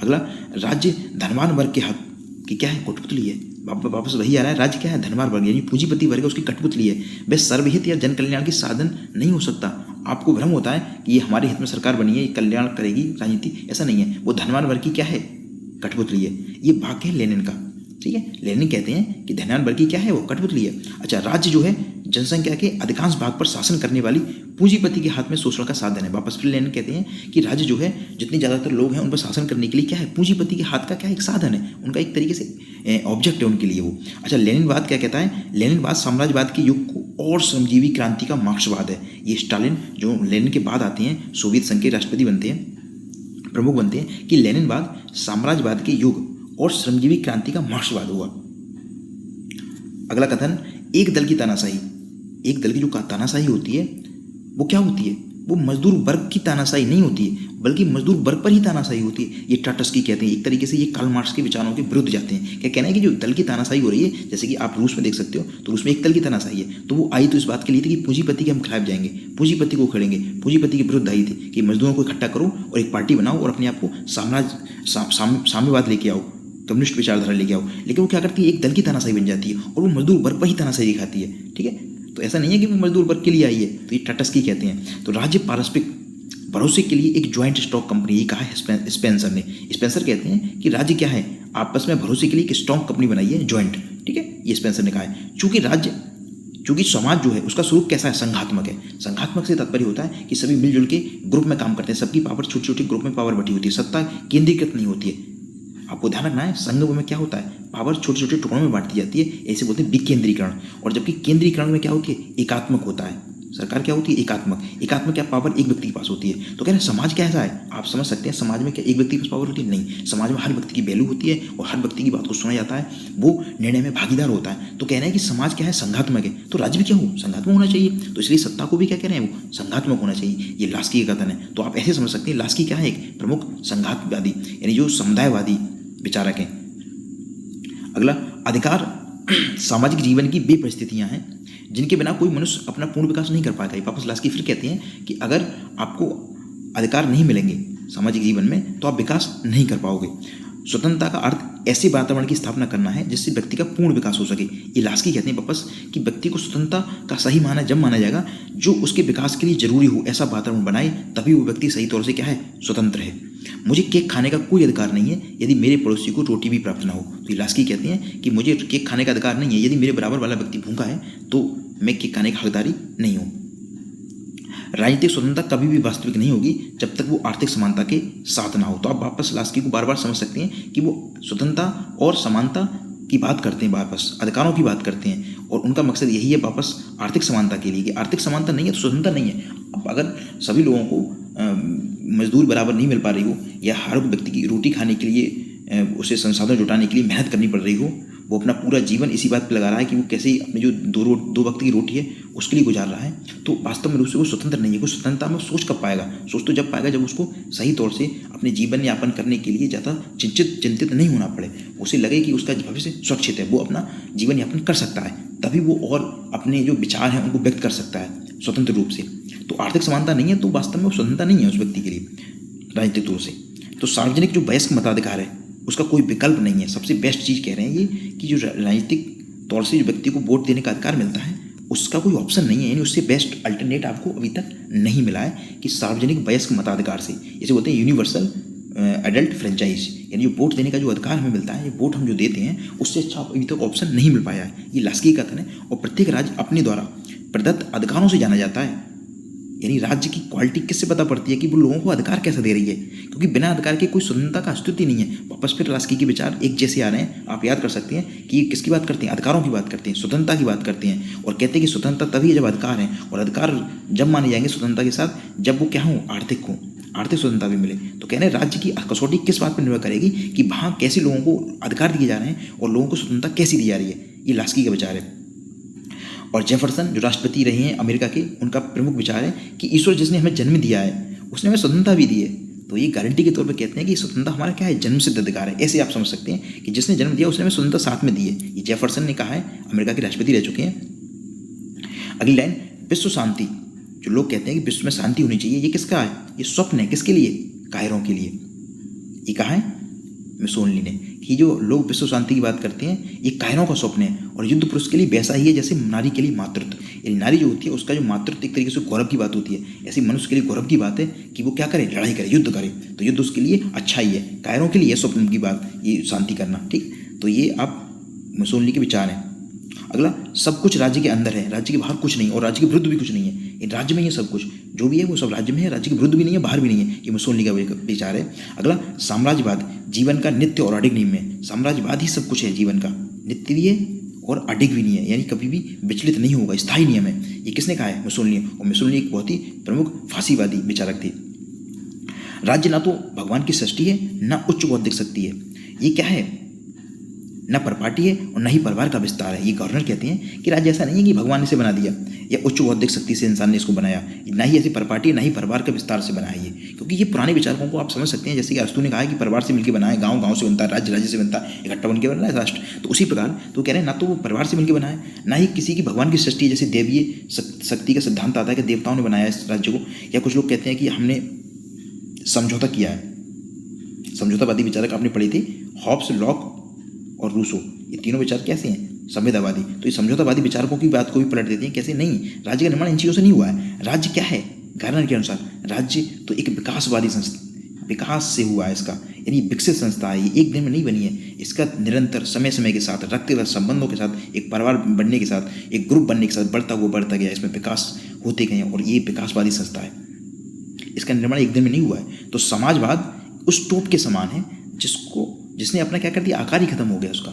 अगला, राज्य धनवान वर्ग के हाथ की क्या है? कठपुतली है। वापस वही आ रहा है, राज्य क्या है? धनवान वर्ग, यानी पूंजीपति वर्ग है, उसकी कठपुतली है। वह सर्वहित या जन कल्याण के साधन नहीं हो सकता। आपको भ्रम होता है कि ये हमारे हित में सरकार बनी है, ये कल्याण करेगी राजनीति, ऐसा नहीं है। वो धनवान वर्ग की क्या है? कठपुतली है। ये वाक्य है लेनिन का। ठीक है, लेनिन कहते हैं कि धनवान वर्ग की क्या है? वो कठपुतली है। अच्छा, राज्य जो है जनसंख्या के अधिकांश भाग पर शासन करने वाली पूंजीपति के हाथ में शोषण का साधन है। वापस फिर लेनिन कहते हैं कि राज्य जो है, जितने ज़्यादातर लोग हैं उन पर शासन करने के लिए क्या है? पूंजीपति के हाथ का क्या है? एक साधन है, उनका एक तरीके से ऑब्जेक्ट है उनके लिए वो। अच्छा, लेनिनवाद क्या कहता है? लेनिनवाद साम्राज्यवाद के युग को और श्रमजीवी क्रांति का मार्क्सवाद है। ये स्टालिन जो लेनिन के बाद आते हैं, सोवियत संघ के राष्ट्रपति बनते हैं, प्रमुख बनते हैं, कि लेनिनवाद साम्राज्यवाद के युग और श्रमजीवी क्रांति का मार्क्सवाद हुआ। अगला कथन, एक दल की तानाशाही। एक दल की जो तानाशाही होती है वो क्या होती है? वो मजदूर वर्ग की तानाशाही नहीं होती है, बल्कि मजदूर वर्ग पर ही तानाशाही होती है। ये टाटस्की कहते हैं। एक तरीके से ये कार्ल मार्क्स के विचारों के विरुद्ध जाते हैं। क्या कहना है कि जो दल की तानाशाही हो रही है, जैसे कि आप रूस में देख सकते हो, तो रूस में एक दल की तानाशाही है, तो वो आई तो इस बात के लिए थी कि पूंजीपति के हम खिलाफ जाएंगे, पूंजीपति को खड़ेंगे, पूंजीपति के विरुद्ध आई थी कि मजदूरों को इकट्ठा करो और एक पार्टी बनाओ और अपने आप को साम्यवाद लेके आओ, कम्युनिस्ट विचारधारा लेके आओ। लेकिन वो क्या करती है? एक दल की तानाशाही बन जाती है और वो मजदूर वर्ग पर ही तानाशाही दिखाती है। ठीक है, तो ऐसा नहीं है कि वो मजदूर वर्ग के लिए आई है। तो ये टाटस्की कहते हैं। तो राज्य पारस्परिक भरोसे के लिए एक ज्वाइंट स्टॉक कंपनी, ये कहा है स्पेंसर ने। स्पेंसर कहते हैं कि राज्य क्या है? आपस में भरोसे के लिए एक स्टॉक कंपनी बनाई है, ज्वाइंट। ठीक है, ये स्पेंसर ने कहा है। चूंकि समाज जो है उसका स्वरूप कैसा है? संघात्मक है। संघात्मक से तात्पर्य होता है कि सभी मिलजुल के ग्रुप में काम करते हैं, सबकी पावर छोटी छोटी ग्रुप में पावर बटी होती है, सत्ता केंद्रीकृत नहीं होती है। आपको ध्यान रखना है, संघ में क्या होता है? पावर छोटे छोटे टुकड़ों में बांट दी जाती है, ऐसे बोलते हैं विकेंद्रीकरण। और जबकि केंद्रीकरण में क्या होती है? एकात्मक होता है। सरकार क्या होती है? एकात्मक। एकात्मक क्या? पावर एक व्यक्ति के पास होती है। तो कह रहे हैं समाज क्या ऐसा है? आप समझ सकते हैं समाज में क्या एक व्यक्ति के पास पावर होती है? नहीं, समाज में हर व्यक्ति की वैल्यू होती है और हर व्यक्ति की बात को सुना जाता है, वो निर्णय में भागीदार होता है। तो कह रहे हैं कि समाज क्या है? संघात्मक है। तो राज्य भी क्या हो? संघात्मक होना चाहिए। तो इसलिए सत्ता को भी क्या कह रहे हैं? वो संघात्मक होना चाहिए। ये लास्की का कथन है। तो आप ऐसे समझ सकते हैं, लास्की क्या है? एक प्रमुख संघातवादी, यानी जो समुदायवादी विचारक हैं। अगला, अधिकार सामाजिक जीवन की वे परिस्थितियां हैं जिनके बिना कोई मनुष्य अपना पूर्ण विकास नहीं कर पाएगा। वापस लास्की फिर कहते हैं कि अगर आपको अधिकार नहीं मिलेंगे सामाजिक जीवन में तो आप विकास नहीं कर पाओगे। स्वतंत्रता का अर्थ ऐसे वातावरण की स्थापना करना है जिससे व्यक्ति का पूर्ण विकास हो सके। ये लास्की कहते हैं वापस कि व्यक्ति को स्वतंत्रता का सही माना जब माना जाएगा जो उसके विकास के लिए जरूरी हो, ऐसा वातावरण बनाए, तभी वो व्यक्ति सही तौर से क्या है? स्वतंत्र है। मुझे केक खाने का कोई अधिकार नहीं है यदि मेरे पड़ोसी को रोटी भी प्राप्त ना हो। तो लास्की कहते हैं कि मुझे केक खाने का अधिकार नहीं है यदि मेरे बराबर वाला व्यक्ति भूखा है तो मैं केक खाने का हकदारी नहीं हूँ। राजनीतिक स्वतंत्रता कभी भी वास्तविक नहीं होगी जब तक वो आर्थिक समानता के साथ ना हो। तो आप वापस लास्की को बार बार समझ सकते हैं कि वो स्वतंत्रता और समानता की बात करते हैं, वापस अधिकारों की बात करते हैं, और उनका मकसद यही है वापस आर्थिक समानता के लिए कि आर्थिक समानता नहीं है तो स्वतंत्रता नहीं है। अब अगर सभी लोगों को मजदूर बराबर नहीं मिल पा रही हो, या हर व्यक्ति की रोटी खाने के लिए उसे संसाधन जुटाने के लिए मेहनत करनी पड़ रही हो, वो अपना पूरा जीवन इसी बात पे लगा रहा है कि वो कैसे अपनी जो दो वक्त की रोटी है उसके लिए गुजार रहा है, तो वास्तव में रूप से वो स्वतंत्र नहीं है। वो स्वतंत्रता में सोच कब पाएगा? सोच तो जब पाएगा जब उसको सही तौर से अपने जीवन यापन करने के लिए ज़्यादा चिंतित नहीं होना पड़े, उसे लगे कि उसका भविष्य सुरक्षित है, वो अपना जीवन यापन कर सकता है, तभी वो और अपने जो विचार हैं उनको व्यक्त कर सकता है स्वतंत्र रूप से। तो आर्थिक समानता नहीं है तो वास्तव में स्वतंत्रता नहीं है उस व्यक्ति के लिए राजनीतिक तौर से। तो सार्वजनिक जो वयस्क मताधिकार है उसका कोई विकल्प नहीं है। सबसे बेस्ट चीज़ कह रहे हैं ये कि जो राजनीतिक तौर से जो व्यक्ति को वोट देने का अधिकार मिलता है उसका कोई ऑप्शन नहीं है, यानी उससे बेस्ट अल्टरनेट आपको अभी तक नहीं मिला है कि सार्वजनिक वयस्क मताधिकार से, इसे बोलते हैं यूनिवर्सल एडल्ट फ्रेंचाइज, यानी जो वोट देने का जो अधिकार हमें मिलता है, ये वोट हम जो देते हैं उससे अच्छा अभी तक ऑप्शन नहीं मिल पाया है। ये लास्की का कथन है। और प्रत्येक राज्य अपने द्वारा प्रदत्त अधिकारों से जाना जाता है, यानी राज्य की क्वालिटी किससे पता पड़ती है कि वो लोगों को अधिकार कैसा दे रही है, क्योंकि बिना अधिकार के कोई स्वतंत्रता का अस्तित्व नहीं है। वापस फिर लास्की के विचार एक जैसे आ रहे हैं, आप याद कर सकते हैं कि ये किसकी बात करते हैं? अधिकारों की बात करते हैं, स्वतंत्रता की बात करते हैं, और कहते हैं कि स्वतंत्रता तभी है जब अधिकार है, और अधिकार जब माने जाएंगे स्वतंत्रता के साथ जब वो क्या हो, आर्थिक हो, आर्थिक स्वतंत्रता भी मिले। तो कहने राज्य की कसौटी किस बात पर निर्भर करेगी कि वहाँ कैसे लोगों को अधिकार दिए जा रहे हैं और लोगों को स्वतंत्रता कैसी दी जा रही है। ये लास्की का विचार है। और जेफरसन जो राष्ट्रपति रहे हैं अमेरिका के, उनका प्रमुख विचार है कि ईश्वर जिसने हमें जन्म दिया है उसने हमें स्वतंत्रता भी दी है। तो ये गारंटी के तौर पे कहते हैं कि स्वतंत्रता हमारा क्या है, जन्म सिद्ध अधिकार है। ऐसे आप समझ सकते हैं कि जिसने जन्म दिया उसने हमें स्वतंत्रता साथ में दी है। ये जेफरसन ने कहा है, अमेरिका के राष्ट्रपति रह चुके हैं। अगली लाइन, विश्व शांति। जो लोग कहते हैं कि विश्व में शांति होनी चाहिए, ये किसका है? ये स्वप्न है। किसके लिए? कायरों के लिए। ये कहा है मुसोलिनी ने कि जो लोग विश्व शांति की बात करते हैं ये कायरों का स्वप्न है, और युद्ध पुरुष के लिए वैसा ही है जैसे नारी के लिए मातृत्व। यानी नारी जो होती है उसका जो मातृत्व एक तरीके से गौरव की बात होती है, ऐसे मनुष्य के लिए गौरव की बात है कि वो क्या करे, लड़ाई करे, युद्ध करे। तो युद्ध उसके लिए अच्छा ही है, कायरों के लिए स्वप्न की बात, ये शांति करना। ठीक, तो ये आप मुसोलिनी के विचार हैं। अगला, सब कुछ राज्य के अंदर है, राज्य के बाहर कुछ नहीं, और राज्य के विरुद्ध भी कुछ नहीं है। ये राज्य में ही सब कुछ जो भी है वो सब राज्य में है, राज्य के विरुद्ध भी नहीं है, बाहर भी नहीं है। ये मुसोलिनी का विचार है। अगला, साम्राज्यवाद जीवन का नित्य और अडिग नियम है। साम्राज्यवाद ही सब कुछ है, जीवन का नित्य भी है और अडिग भी नहीं है, यानी कभी भी विचलित नहीं होगा, स्थायी नियम है। ये किसने कहा है? मुसोलिनी। और मुसोलिनी एक बहुत ही प्रमुख फांसीवादी विचारक थे। राज्य ना तो भगवान की सृष्टि है, ना उच्च बौद्धिक शक्ति है। ये क्या है? न परपाटी है और न ही परिवार का विस्तार है। ये गवर्नर कहते हैं कि राज्य ऐसा नहीं है कि भगवान ने इसे बना दिया या उच्च बौद्धिक शक्ति से इंसान ने इसको बनाया, ना ही ऐसी परपाटी, ना ही परिवार के विस्तार से बनाया ये। क्योंकि ये पुराने विचारकों को आप समझ सकते हैं, जैसे कि अरस्तु ने कहा है कि परिवार से मिलकर बनाए, गाँव गाँव से बनता है, राज्य राज्य से बनता है, इकट्ठा बनकर बन रहा है राष्ट्र। तो उसी प्रकार तो कह रहे हैं ना तो वो परिवार से मिलकर बनाए, ना ही किसी की भगवान की सृष्टि, जैसे देवीय शक्ति का सिद्धांत आता है कि देवताओं ने बनाया इस राज्य को, या कुछ लोग कहते हैं कि हमने समझौता किया है। समझौतावादी विचारक आपने पढ़ी थी, हॉब्स, लॉक और रूसो। ये तीनों विचार कैसे हैं? संविधावादी। तो ये समझौतावादी विचारकों की बात को भी पलट देते हैं। कैसे? नहीं, राज्य का निर्माण इन चीज़ों से नहीं हुआ है। राज्य क्या है? गार्डनर के अनुसार राज्य तो एक विकासवादी संस्था, विकास से हुआ है इसका, यानी विकसित संस्था है। ये एक दिन में नहीं बनी है, इसका निरंतर समय समय के साथ व्यक्तिगत संबंधों के साथ, एक परिवार बनने के साथ, एक ग्रुप बनने के साथ बढ़ता गया, इसमें विकास होते गए, और ये विकासवादी संस्था है। इसका निर्माण एक दिन में नहीं हुआ है। तो समाजवाद उस टोप के समान है जिसने अपना क्या कर दिया, आकार ही खत्म हो गया उसका।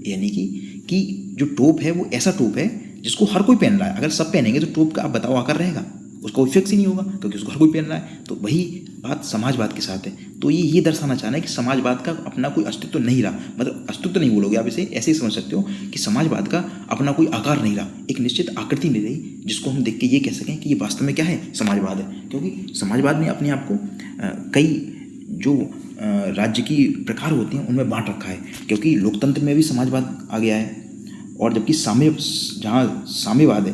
यानी कि जो टोप है वो ऐसा टोप है जिसको हर कोई पहन रहा है। अगर सब पहनेंगे तो टोप का आप बताओ आकार रहेगा, उसका कोई फिक्स ही नहीं होगा, क्योंकि उसको हर कोई पहन रहा है। तो वही बात समाजवाद के साथ है। तो ये दर्शाना चाहना है कि समाजवाद का अपना कोई अस्तित्व नहीं रहा, मतलब अस्तित्व नहीं बोलोगे आप, इसे ऐसे ही समझ सकते हो कि समाजवाद का अपना कोई आकार नहीं रहा, एक निश्चित आकृति नहीं रही जिसको हम देख के ये कह सकें कि ये वास्तव में क्या है, समाजवाद है। क्योंकि समाजवाद ने अपने आप को कई जो राज्य की प्रकार होते हैं उनमें बांट रखा है, क्योंकि लोकतंत्र में भी समाजवाद आ गया है, और जबकि जहाँ साम्यवाद है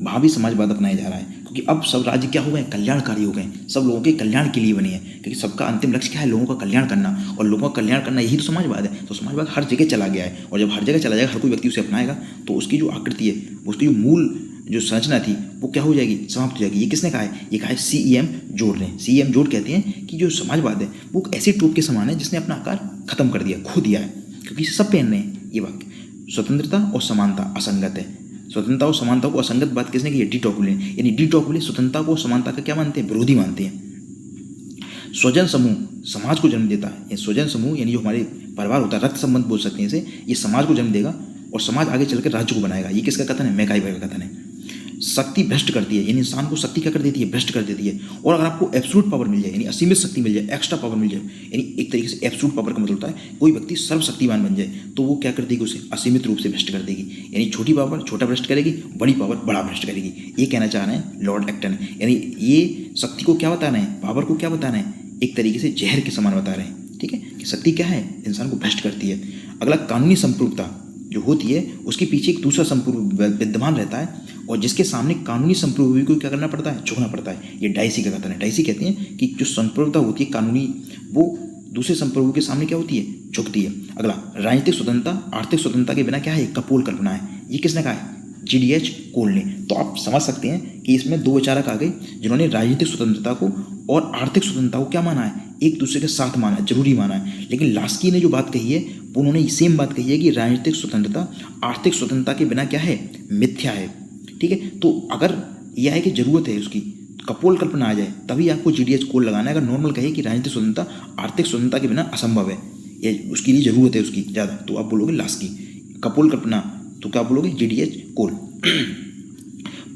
वहाँ भी समाजवाद अपनाया जा रहा है। क्योंकि अब सब राज्य क्या हो गए, कल्याणकारी हो गए, सब लोगों के कल्याण के लिए बने हैं, क्योंकि सबका अंतिम लक्ष्य क्या है, लोगों का कल्याण करना, और लोगों का कल्याण करना यही तो समाजवाद है। तो समाजवाद हर जगह चला गया है, और जब हर जगह चला जाएगा, हर कोई व्यक्ति उसे अपनाएगा, तो उसकी जो आकृति है, उसकी जो मूल जो संरचना थी वो क्या हो जाएगी, समाप्त हो जाएगी। ये किसने कहा है? ये कहा है CEM जोड़ ने। CEM जोड़ कहते हैं कि जो समाजवाद है वो ऐसी टोप के समान है जिसने अपना आकार खत्म कर दिया, खो दिया है, क्योंकि सब पहन रहे हैं। ये वाक्य स्वतंत्रता और समानता असंगत है। स्वतंत्रता और समानता को असंगत बात किसने की है? डी टॉकविले। यानी डी टॉकविले स्वतंत्रता को समानता का क्या मानते हैं? विरोधी मानते हैं। स्वजन समूह समाज को जन्म देता है। स्वजन समूह यानी जो हमारे परिवार होता है, रक्त संबंध बोल सकते हैं इसे, ये समाज को जन्म देगा और समाज आगे चलकर राज्य को बनाएगा। ये किसका कथन है? मैकाई का कथन है। शक्ति भ्रष्ट करती है, यानी इंसान को शक्ति क्या कर देती है? भ्रष्ट कर देती है। और अगर आपको एब्सोल्यूट पावर मिल जाए, यानी असीमित शक्ति मिल जाए, एक्स्ट्रा पावर मिल जाए, यानी एक तरीके से एब्सोल्यूट पावर का मतलब होता है कोई व्यक्ति सर्वशक्तिमान बन जाए, तो वो क्या कर देगी? उसे असीमित रूप से भ्रष्ट कर देगी। यानी छोटी पावर छोटा भ्रष्ट करेगी, बड़ी पावर बड़ा भ्रष्ट करेगी। ये कहना चाह रहे हैं लॉर्ड एक्टन। यानी ये शक्ति को क्या बता रहे हैं? पावर को क्या बता रहे हैं? एक तरीके से जहर के समान बता रहे हैं। ठीक है कि शक्ति क्या है? इंसान को भ्रष्ट करती है। अगला, कानूनी संप्रभुता जो होती है उसके पीछे एक दूसरा संप्रभु विद्यमान रहता है, और जिसके सामने कानूनी संप्रभु को क्या करना पड़ता है? झुकना पड़ता है। ये डाइसी का कथन है। डाइसी कहते हैं कि जो संप्रभुता होती है कानूनी, वो दूसरे संप्रभु के सामने क्या होती है? झुकती है। अगला, राजनीतिक स्वतंत्रता आर्थिक स्वतंत्रता के बिना क्या है? कपोल कल्पना है। ये किसने कहा है? GDH कोल ने। तो आप समझ सकते हैं कि इसमें दो विचारक आ गए जिन्होंने राजनीतिक स्वतंत्रता को और आर्थिक स्वतंत्रता को क्या माना है? एक दूसरे के साथ माना है, जरूरी माना है। लेकिन लास्की ने जो बात कही है वो उन्होंने सेम बात कही है कि राजनीतिक स्वतंत्रता आर्थिक स्वतंत्रता के बिना क्या है? मिथ्या है। ठीक है, तो अगर यह है कि जरूरत है उसकी, कपोल कल्पना आ जाए, तभी आपको GDH कोल लगाना है। अगर नॉर्मल कहे कि राजनीतिक स्वतंत्रता आर्थिक स्वतंत्रता के बिना असंभव है, ये उसके लिए जरूरत है उसकी ज़्यादा, तो आप बोलोगे लास्की। कपोल कल्पना तो क्या बोलोगे? GDH कोल।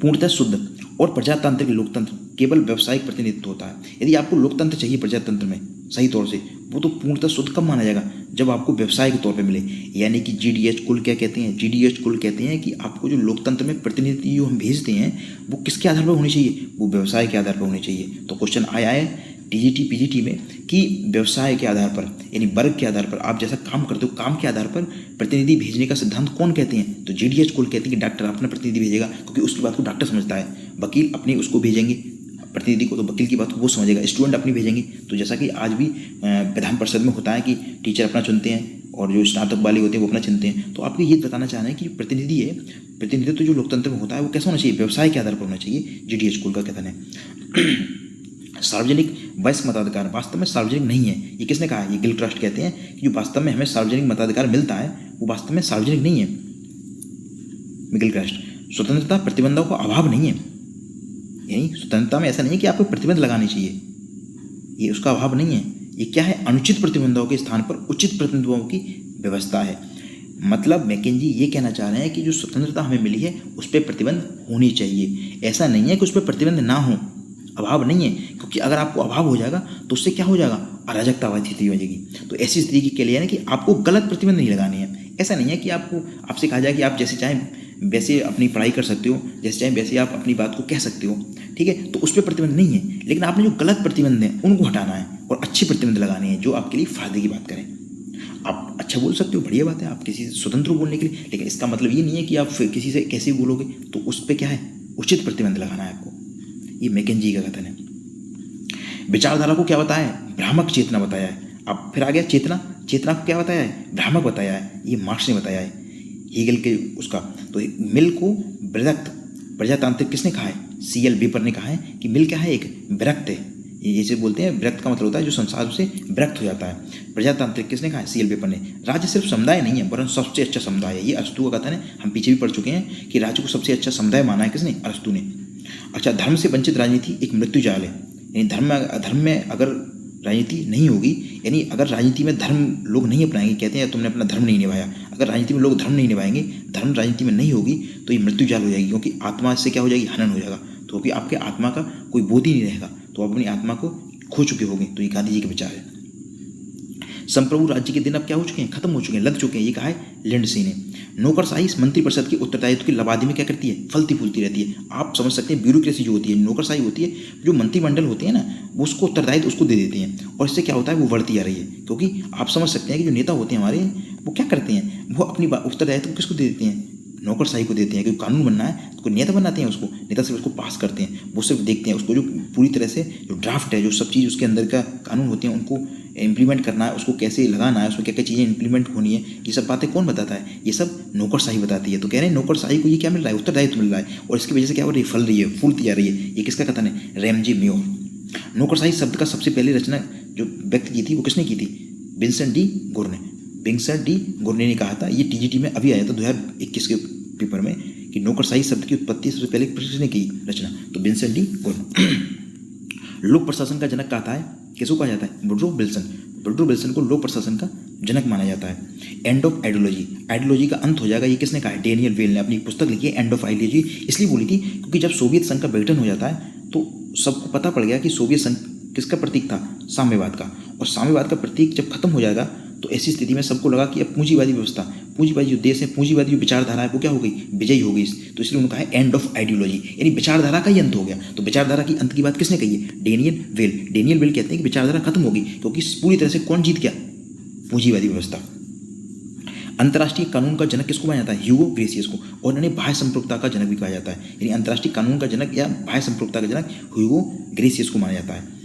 पूर्णतः शुद्ध और प्रजातांत्रिक लोकतंत्र केवल व्यावसायिक प्रतिनिधित्व होता है। यदि आपको लोकतंत्र चाहिए प्रजातंत्र में सही तौर से, वो तो पूर्णतः शुद्ध कब माना जाएगा? जब आपको व्यवसाय के तौर पे मिले। यानी कि GDH कुल क्या कहते हैं? GDH कुल कहते हैं कि आपको जो लोकतंत्र में प्रतिनिधि जो हम भेजते हैं वो किसके आधार पर होने चाहिए? वो व्यवसाय के आधार पर होने चाहिए। तो क्वेश्चन आया है TGT PGT में कि व्यवसाय के आधार पर, यानी वर्ग के आधार पर, आप जैसा काम करते हो काम के आधार पर प्रतिनिधि भेजने का सिद्धांत कौन कहते हैं? तो GDH कुल कहते हैं कि डॉक्टर अपना प्रतिनिधि भेजेगा, क्योंकि उसकी बात को डॉक्टर समझता है। वकील अपनी उसको भेजेंगे प्रतिनिधि को, तो वकील की बात को वो समझेगा। स्टूडेंट अपनी भेजेंगे, तो जैसा कि आज भी विधान परिषद में होता है कि टीचर अपना चुनते हैं और जो स्नातक वाले होते हैं वो अपना चुनते हैं। तो आपको ये बताना चाह रहे हैं कि प्रतिनिधि है, प्रतिनिधित्व तो जो लोकतंत्र में होता है वो कैसा होना चाहिए? व्यवसाय के आधार पर होना चाहिए। GDH कुल का कथन है। सार्वजनिक वयस्क मताधिकार वास्तव में सार्वजनिक नहीं है। ये किसने कहा है? ये गिलक्रास्ट कहते हैं कि जो वास्तव में हमें सार्वजनिक मताधिकार मिलता है वो वास्तव में सार्वजनिक नहीं है। गिलक्रास्ट, स्वतंत्रता प्रतिबंधों का अभाव नहीं है, यानी स्वतंत्रता में ऐसा नहीं है कि आपको प्रतिबंध लगाने चाहिए, ये उसका अभाव नहीं है। ये क्या है? अनुचित प्रतिबंधों के स्थान पर उचित प्रतिबंधों की व्यवस्था है। मतलब मैकेंजी ये कहना चाह रहे हैं कि जो स्वतंत्रता हमें मिली है उस पर प्रतिबंध होनी चाहिए। ऐसा नहीं है कि उस पर प्रतिबंध ना हो, अभाव नहीं है, क्योंकि अगर आपको अभाव हो जाएगा तो उससे क्या हो जाएगा? अराजकतावादी स्थिति हो जाएगी। तो ऐसी स्थिति के लिए है ना कि आपको गलत प्रतिबंध नहीं लगाने हैं। ऐसा नहीं है कि आपसे कहा जाए कि आप जैसे चाहें वैसे अपनी पढ़ाई कर सकते हो, जैसे चाहें वैसे आप अपनी बात को कह सकते हो। ठीक है, तो उस पर प्रतिबंध नहीं है, लेकिन आपने जो गलत प्रतिबंध हैं उनको हटाना है और अच्छे प्रतिबंध लगाने हैं जो आपके लिए फायदे की बात करें। आप अच्छा बोल सकते हो, बढ़िया बात है, आप किसी से स्वतंत्र हो बोलने के लिए, लेकिन इसका मतलब ये नहीं है कि आप फिर किसी से कैसे बोलोगे। तो उस पर क्या है? उचित प्रतिबंध लगाना है आपको। ये मैकेंजी का कथन है। विचारधारा को क्या बताया है? भ्रामक चेतना बताया है। अब फिर आ गया चेतना। चेतना को क्या बताया है? भ्रामक बताया है। ये मार्क्स ने बताया है, हीगल के उसका। तो मिल को विरक्त प्रजातांत्रिक किसने कहा है? CL वेपर ने कहा है कि मिल क्या है? एक विरक्त है। ये जैसे बोलते हैं विरक्त का मतलब होता है जो संसार से विरक्त हो जाता है। प्रजातांत्रिक किसने कहा है? CL वेपर ने। राज्य सिर्फ समुदाय नहीं है वरन सबसे अच्छा समुदाय है। ये अरस्तु का कथन है, हम पीछे भी पढ़ चुके हैं कि राज्य को सबसे अच्छा समुदाय माना है किसने? अरस्तु ने। अच्छा, धर्म से वंचित राजनीति एक मृत्यु जाल है। यानी धर्म में अगर राजनीति नहीं होगी, यानी अगर राजनीति में धर्म लोग नहीं अपनाएंगे, कहते हैं तुमने अपना धर्म नहीं निभाया, अगर राजनीति में लोग धर्म नहीं निभाएंगे, धर्म राजनीति में नहीं होगी तो ये मृत्यु जाल हो जाएगी, क्योंकि आत्मा से क्या हो जाएगी? हनन हो जाएगा। तो क्योंकि आपके आत्मा का कोई बोध ही नहीं रहेगा, तो आप अपनी आत्मा को खो चुके होंगे। तो ये गांधी जी के विचार है। संप्रभु राज्य के दिन अब क्या हो चुके हैं? खत्म हो चुके हैं, लग चुके हैं। ये कहा है लिंडसे ने। नौकरशाही मंत्रिपरिषद की उत्तरदायित्व की लबादी में क्या करती है? फलती फूलती रहती है। आप समझ सकते हैं ब्यूरोक्रेसी जो होती है, नौकरशाही होती है, जो मंत्रिमंडल होते हैं ना, वो उसको उत्तरदायित्व उसको दे देते हैं, और इससे क्या होता है? वो बढ़ती आ रही है। क्योंकि आप समझ सकते हैं कि जो नेता होते हैं हमारे, वो क्या करते हैं? वो अपनी उत्तरदायित्व किसको दे देते हैं? नौकरशाही को देते हैं। क्योंकि कानून बनना है तो नेता बनाते हैं उसको, नेता सिर्फ उसको पास करते हैं, वो सिर्फ देखते हैं उसको, जो पूरी तरह से जो ड्राफ्ट है, जो सब चीज़ उसके अंदर का कानून होते हैं उनको इम्प्लीमेंट करना है, उसको कैसे लगाना है, उसमें क्या क्या चीज़ें इम्प्लीमेंट होनी है, ये सब बातें कौन बताता है? ये सब नौकरशाही बताती है। तो कह रहे हैं नौकरशाही को ये क्या मिल रहा है? उत्तरदायित्व मिल रहा है, और इसकी वजह से क्या हो रही है? फल रही है, फूलती जा रही है। ये किसका कथन है? रैमजे मेयोर। नौकरशाही शब्द का सबसे पहले रचना जो व्यक्त की थी वो किसने की थी? Vincent de Gournay. Vincent de Gournay ने कहा था, ये TGT में अभी आया था 2021 के पेपर में, कि नौकरशाही शब्द की उत्पत्ति सबसे पहले किसने की रचना? तो विंसेंट डी गुर्ने। लोक प्रशासन का जनक कहता है, किसको कहा जाता है? Woodrow Wilson. वुडरो विल्सन को लोक प्रशासन का जनक माना जाता है। एंड ऑफ आइडियोलॉजी, आइडियोलॉजी का अंत हो जाएगा, ये किसने कहा है? डेनियल वेल ने अपनी पुस्तक लिखी है एंड ऑफ आइडियोलॉजी। इसलिए बोली थी क्योंकि जब सोवियत संघ का विघटन हो जाता है तो सबको पता पड़ गया कि सोवियत संघ किसका प्रतीक था? साम्यवाद का। और साम्यवाद का प्रतीक जब खत्म हो जाएगा तो ऐसी स्थिति में सबको लगा कि अब पूंजीवादी व्यवस्था, पूंजीवादी जो देश है, पूंजीवादी जो विचारधारा है वो क्या हो गई? विजयी हो गई। तो इसलिए उन्होंने कहा है एंड ऑफ आइडियोलॉजी, यानी विचारधारा का ही अंत हो गया। तो विचारधारा की अंत की बात किसने कही है? Daniel well. डेनियल वेल कहते हैं कि विचारधारा खत्म होगी क्योंकि पूरी तरह से कौन जीत गया? पूंजीवादी व्यवस्था। अंतर्राष्ट्रीय कानून का जनक किसको माना जाता है? ह्यूगो ग्रेसियस को। और इन्हें बाह्य संप्रभुता का जनक भी कहा जाता है, यानी अंतर्राष्ट्रीय कानून का जनक या बाह्य संप्रभुता का जनक ह्यूगो ग्रेसियस को माना जाता है।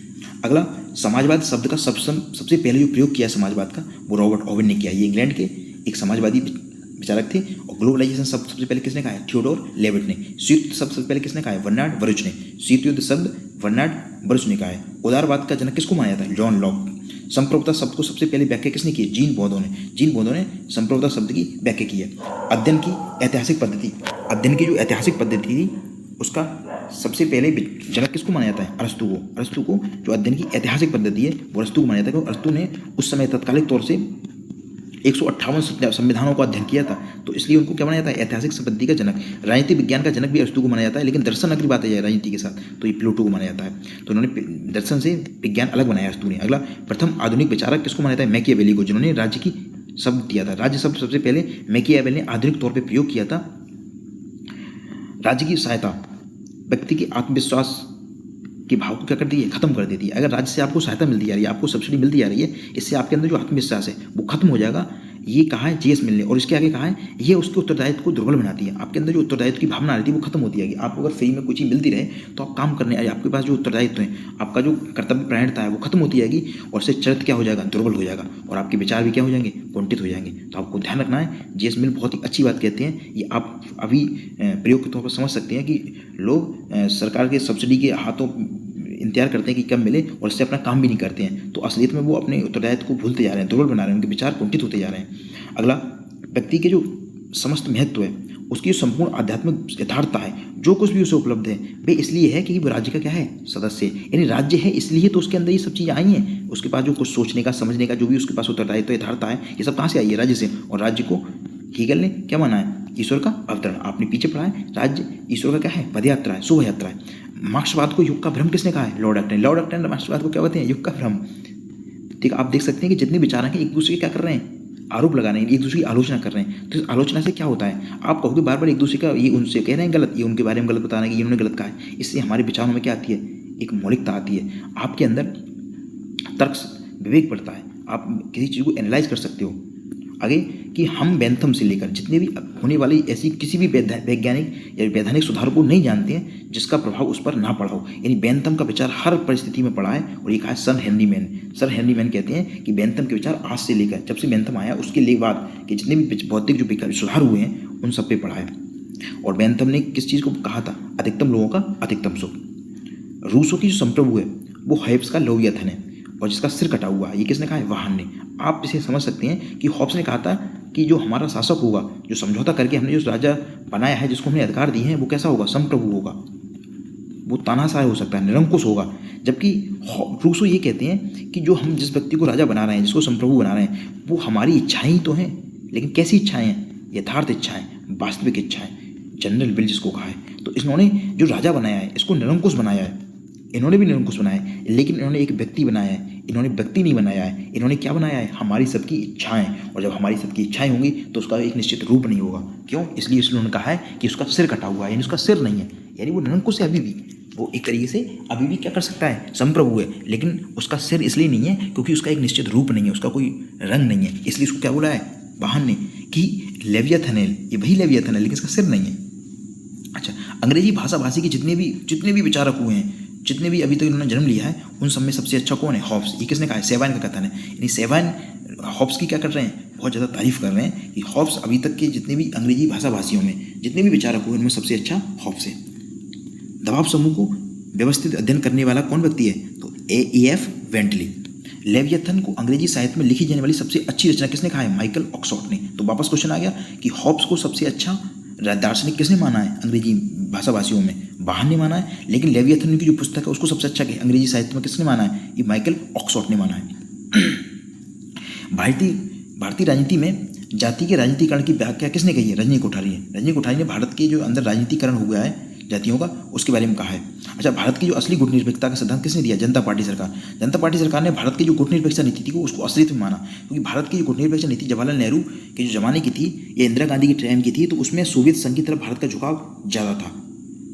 अगला, समाजवाद शब्द का सबसे पहले जो प्रयोग किया समाजवाद का वो रॉबर्ट ओवेन ने किया। ये इंग्लैंड के एक समाजवादी विचारक थे। और ग्लोबलाइजेशन शब्द सबसे पहले किसने कहा है? थियोडोर लेविट ने। शीत युद्ध शब्द सबसे पहले किसने कहा है? बर्नार्ड बरुच ने। शीत युद्ध शब्द बर्नार्ड बरुच ने कहा है। उदारवाद का जनक किसको माना जाता है? John Locke. संप्रभुता शब्द को सबसे पहले व्याख्या किसने की है? जीन बोधो ने। जीन बोधो ने संप्रभुता शब्द की व्याख्या की है। अध्ययन की ऐतिहासिक पद्धति, अध्ययन की जो ऐतिहासिक पद्धति थी उसका सबसे पहले जनक किसको माना जाता है? अरस्तु को। अरस्तु को जो अध्ययन की ऐतिहासिक पद्धति है वो अरस्तु को माना जाता है क्योंकि अरस्तु ने उस समय तत्कालिक तौर से 158 संविधानों का अध्ययन किया था, तो इसलिए उनको क्या माना जाता है? ऐतिहासिक पद्धति का जनक। राजनीति विज्ञान का जनक भी अरस्तु को माना जाता है, लेकिन दर्शन अगर बात है राजनीति के साथ तो ये प्लूटो को माना जाता है। तो उन्होंने दर्शन से विज्ञान अलग बनाया अरस्तु ने। अगला, प्रथम आधुनिक विचारक किसको माना जाता है? मैकियावेली को, जिन्होंने राज्य की शब्द दिया था। राज्य शब्द सबसे पहले मैकियावेली ने आधुनिक तौर पर प्रयोग किया था। राज्य की सहायता व्यक्ति के आत्मविश्वास के भाव को क्या कर दी है? खत्म कर देती है। अगर राज्य से आपको सहायता मिलती जा रही है, आपको सब्सिडी मिलती जा रही है, इससे आपके अंदर जो आत्मविश्वास है वो खत्म हो जाएगा। ये कहा है जीएस मिल ने। और इसके आगे कहा है ये उसके उत्तरदायित्व को दुर्बल बनाती है। आपके अंदर जो उत्तरदायित्व की भावना रहती है वो खत्म होती जाएगी। आपको अगर फ्री में कोई चीज़ मिलती रहे तो आप काम करने, आपके पास जो उत्तरदायित्व है, आपका जो कर्तव्य परायणता है वो खत्म होती जाएगी और इससे चरित्र क्या हो जाएगा? दुर्बल हो जाएगा और आपके विचार भी क्या हो जाएंगे? कुंठित हो जाएंगे। तो आपको ध्यान रखना है। जीएस मिल बहुत ही अच्छी बात कहते हैं। ये आप अभी प्रयोग के तौर पर समझ सकते हैं कि लोग सरकार के सब्सिडी के हाथों इंतजार करते हैं कि कब मिले और इससे अपना काम भी नहीं करते हैं, तो असलियत में वो अपने उत्तरदायित्व को भूलते जा रहे हैं, दुर्बल बना रहे हैं, उनके विचार कुंठित होते जा रहे हैं। अगला, व्यक्ति के जो समस्त महत्व है उसकी जो संपूर्ण आध्यात्मिक यथार्थता है, जो कुछ भी उसे उपलब्ध है वे इसलिए है कि वो राज्य का क्या है? सदस्य है। यानी राज्य है इसलिए तो उसके अंदर ये सब चीज़ें आई हैं। उसके पास जो कुछ सोचने का, समझने का जो भी उसके पास उत्तरदायित्व यथार्थता है, ये सब कहाँ से आई है? राज्य से। और राज्य को हीगल ने क्या माना है? ईश्वर का अवतरण। आपने पीछे पढ़ा है, राज्य ईश्वर का क्या है? पदयात्रा है, शोभा यात्रा है। मार्क्सवाद को युग का भ्रम किसने कहा है? Lord Acton. लॉर्ड एक्टन मार्क्सवाद को क्या कहते हैं? युग का भ्रम। ठीक, आप देख सकते हैं कि जितने विचारक हैं एक दूसरे के क्या कर रहे हैं? आरोप लगा रहे हैं, एक दूसरे की आलोचना कर रहे हैं। तो इस आलोचना से क्या होता है? आप कहोगे बार बार एक दूसरे का, ये उनसे कह रहे हैं गलत, ये उनके बारे में गलत बता रहे हैं कि इन्होंने गलत कहा है। इससे हमारे विचारों में क्या आती है? एक मौलिकता आती है। आपके अंदर तर्क विवेक बढ़ता है, आप किसी चीज़ को एनालाइज कर सकते हो। आगे कि हम बेंथम से लेकर जितने भी होने वाली ऐसी किसी भी वैज्ञानिक या वैधानिक सुधार को नहीं जानते हैं जिसका प्रभाव उस पर ना पड़ा हो। यानी बेंथम का विचार हर परिस्थिति में पड़ा है और ये कहा है sir Henry man. Sir Henry man कहते हैं कि बेंथम के विचार आज से लेकर जब से बेंथम आया उसके बाद के जितने भी भौतिक जो सुधार हुए हैं उन सब पे पड़ा है। और बेंथम ने किस चीज़ को कहा था? अधिकतम लोगों का अधिकतम सुख। रूसो की जो संप्रभु है वो हॉब्स का लेवियाथन है और जिसका सिर कटा हुआ है, ये किसने कहा है? वाहन ने। आप इसे समझ सकते हैं कि हॉब्स ने कहा था कि जो हमारा शासक होगा, जो समझौता करके हमने जो राजा बनाया है, जिसको हमने अधिकार दिए हैं, वो कैसा होगा? संप्रभु होगा। वो तानाशाह हो सकता है, निरंकुश होगा। जबकि रूसो ये कहते हैं कि जो हम जिस व्यक्ति को राजा बना रहे हैं, जिसको संप्रभु बना रहे हैं, वो हमारी इच्छाएं ही तो हैं, लेकिन कैसी इच्छाएं हैं? यथार्थ इच्छाएं, वास्तविक इच्छाएं। जनरल विल जिसको कहा है। तो इन्होंने जो राजा बनाया है इसको निरंकुश बनाया है। इन्होंने भी निरंकुश बनाया है, लेकिन इन्होंने एक व्यक्ति बनाया है। इन्होंने व्यक्ति नहीं बनाया है, इन्होंने क्या बनाया है? हमारी सबकी इच्छाएं। और जब हमारी सबकी इच्छाएं होंगी तो उसका एक निश्चित रूप नहीं होगा। क्यों? इसलिए उन्होंने कहा है कि उसका सिर कटा हुआ है, यानी उसका सिर नहीं है, यानी वो निरंकुश है अभी भी। वो एक तरीके से अभी भी क्या कर सकता है? संप्रभु है, लेकिन उसका सिर इसलिए नहीं है क्योंकि उसका एक निश्चित रूप नहीं है, उसका कोई रंग नहीं है। इसलिए उसको क्या बोला है वाहन ने कि लेवियाथन है, ये वही लेवियाथन है, लेकिन इसका सिर नहीं है। अच्छा, अंग्रेजी भाषा भाषी के जितने भी विचारक हुए हैं, जितने भी अभी तक इन्होंने जन्म लिया है, उन सब में सबसे अच्छा कौन है? हॉब्स। ये किसने कहा है? सेवाइन का कथन है। यानी सेवाइन हॉब्स की क्या कर रहे हैं? बहुत ज़्यादा तारीफ कर रहे हैं कि हॉब्स अभी तक के जितने भी अंग्रेजी भाषा भाषियों में जितने भी विचारक हुए उनमें सबसे अच्छा हॉब्स है। दबाव समूह को व्यवस्थित अध्ययन करने वाला कौन व्यक्ति है? तो A.E.F. वेंटली। लेवियाथन को अंग्रेजी साहित्य में लिखी जाने वाली सबसे अच्छी रचना किसने कहा है? माइकल ऑक्सफोर्ड ने। तो वापस क्वेश्चन आ गया कि हॉब्स को सबसे अच्छा दार्शनिक किसने माना है अंग्रेजी भाषा भाषियों में? वाहन ने माना है। लेकिन लेवियाथन की जो पुस्तक है उसको सबसे अच्छा अंग्रेजी साहित्य में किसने माना है? ये माइकल ऑक्सफोर्ड ने माना है। भारतीय भारतीय राजनीति में जाति के राजनीतिकरण की व्याख्या किसने कही है? रजनी कोठारी ने। रजनी कोठारी ने भारत के जो अंदर राजनीतिकरण हो गया है जातियों का, उसके बारे में कहा है। अच्छा, भारत की जो असली गुटनिरपेक्षता का सिद्धांत किसने दिया? जनता पार्टी सरकार। जनता पार्टी सरकार ने भारत की जो गुटनिरपेक्षता नीति थी को उसको असलियत में माना, क्योंकि भारत की जो गुटनिरपेक्षता नीति जवाहरलाल नेहरू के जो जमाने की थी या इंदिरा गांधी के टाइम की थी, तो उसमें सोवियत संघ की तरफ भारत का झुकाव ज़्यादा था।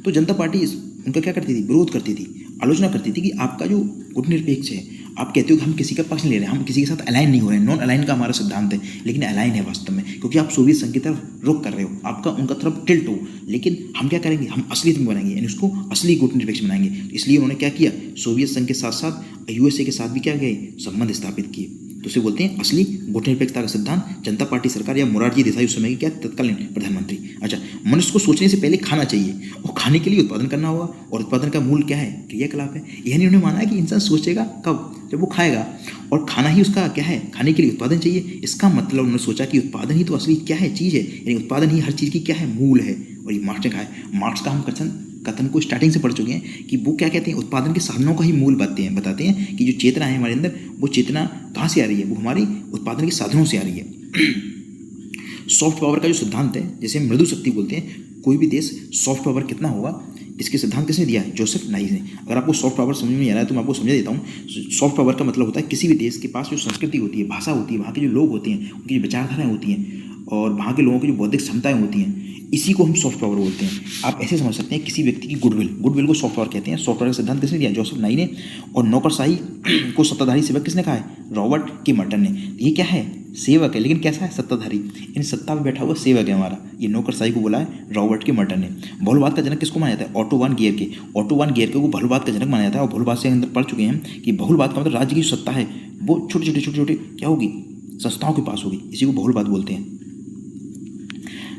तो जनता पार्टी उनका क्या करती थी? विरोध करती थी, आलोचना करती थी कि आपका जो गुटनिरपेक्ष है, आप कहते हो कि हम किसी का पक्ष नहीं ले रहे हैं, हम किसी के साथ अलाइन नहीं हो रहे हैं, नॉन अलाइन का हमारा सिद्धांत है, लेकिन अलाइन है वास्तव में, क्योंकि आप सोवियत संघ की तरफ रुख कर रहे हो, आपका उनका तरफ टिल्ट हो। लेकिन हम क्या करेंगे? हम असलियत में बनाएंगे, यानी उसको असली गुटनिरपेक्ष बनाएंगे। इसलिए उन्होंने क्या किया? सोवियत संघ के साथ साथ यूएसए के साथ भी क्या गए? संबंध स्थापित किए। तो उसे बोलते हैं असली गुटनिरपेक्षता का सिद्धांत। जनता पार्टी सरकार या मोरारजी देसाई उस समय के क्या तत्कालीन प्रधानमंत्री। अच्छा, मनुष्य को सोचने से पहले खाना चाहिए, और खाने के लिए उत्पादन करना होगा, और उत्पादन का मूल क्या है? क्रियाकलाप है। यानी उन्होंने माना है कि इंसान सोचेगा कब? जब वो खाएगा, और खाना ही उसका क्या है? खाने के लिए उत्पादन चाहिए। इसका मतलब उन्होंने सोचा कि उत्पादन ही तो असली क्या है? चीज़ है, यानी उत्पादन ही हर चीज़ की क्या है? मूल है। और ये मार्क्स ने कहा है। मार्क्स का हम कथन को स्टार्टिंग से पढ़ चुके हैं कि वो क्या कहते हैं? उत्पादन के साधनों का ही मूल बताते हैं कि जो चेतना है हमारे अंदर, वो चेतना कहाँ से आ रही है? वो हमारी उत्पादन के साधनों से आ रही है। सॉफ्ट पावर का जो सिद्धांत है, जैसे हम मृदु शक्ति बोलते हैं, कोई भी देश सॉफ्ट पावर कितना होगा, इसके सिद्धांत किसने दिया है? जोसेफ नाइस ने। अगर आपको सॉफ्ट पावर समझ में नहीं आ रहा है तो मैं आपको समझा देता हूँ। सॉफ्ट पावर का मतलब होता है किसी भी देश के पास जो संस्कृति होती है, भाषा होती है, वहाँ के जो लोग होते हैं, उनकी जो विचारधाराएँ होती हैं, और वहाँ के लोगों की जो बौद्धिक क्षमताएं होती हैं, इसी को हम सॉफ्ट पावर बोलते हैं। आप ऐसे समझ सकते हैं किसी व्यक्ति की गुडविल को सॉफ्ट पावर कहते हैं। सॉफ्ट पावर का सिद्धांत किसने दिया? जोसेफ नाई ने। और नौकरशाही को सत्ताधारी सेवक किसने कहा है? रॉबर्ट के मर्टन ने। ये क्या है? सेवक है, लेकिन कैसा है? सत्ताधारी, इन सत्ता में बैठा हुआ सेवक है हमारा। ये नौकरशाही को बोला है रॉबर्ट के मर्टन ने। बहुलवाद का जनक किसको माना जाता है? ऑटो वान गियर के को बहुलवाद का जनक माना जाता है। और बहुलवाद से अंदर पढ़ चुके हैं कि बहुलवाद का मतलब राज्य की सत्ता है वो छोटे छोटे क्या होगी? संस्थाओं के पास होगी। इसी को बहुलवाद बोलते हैं।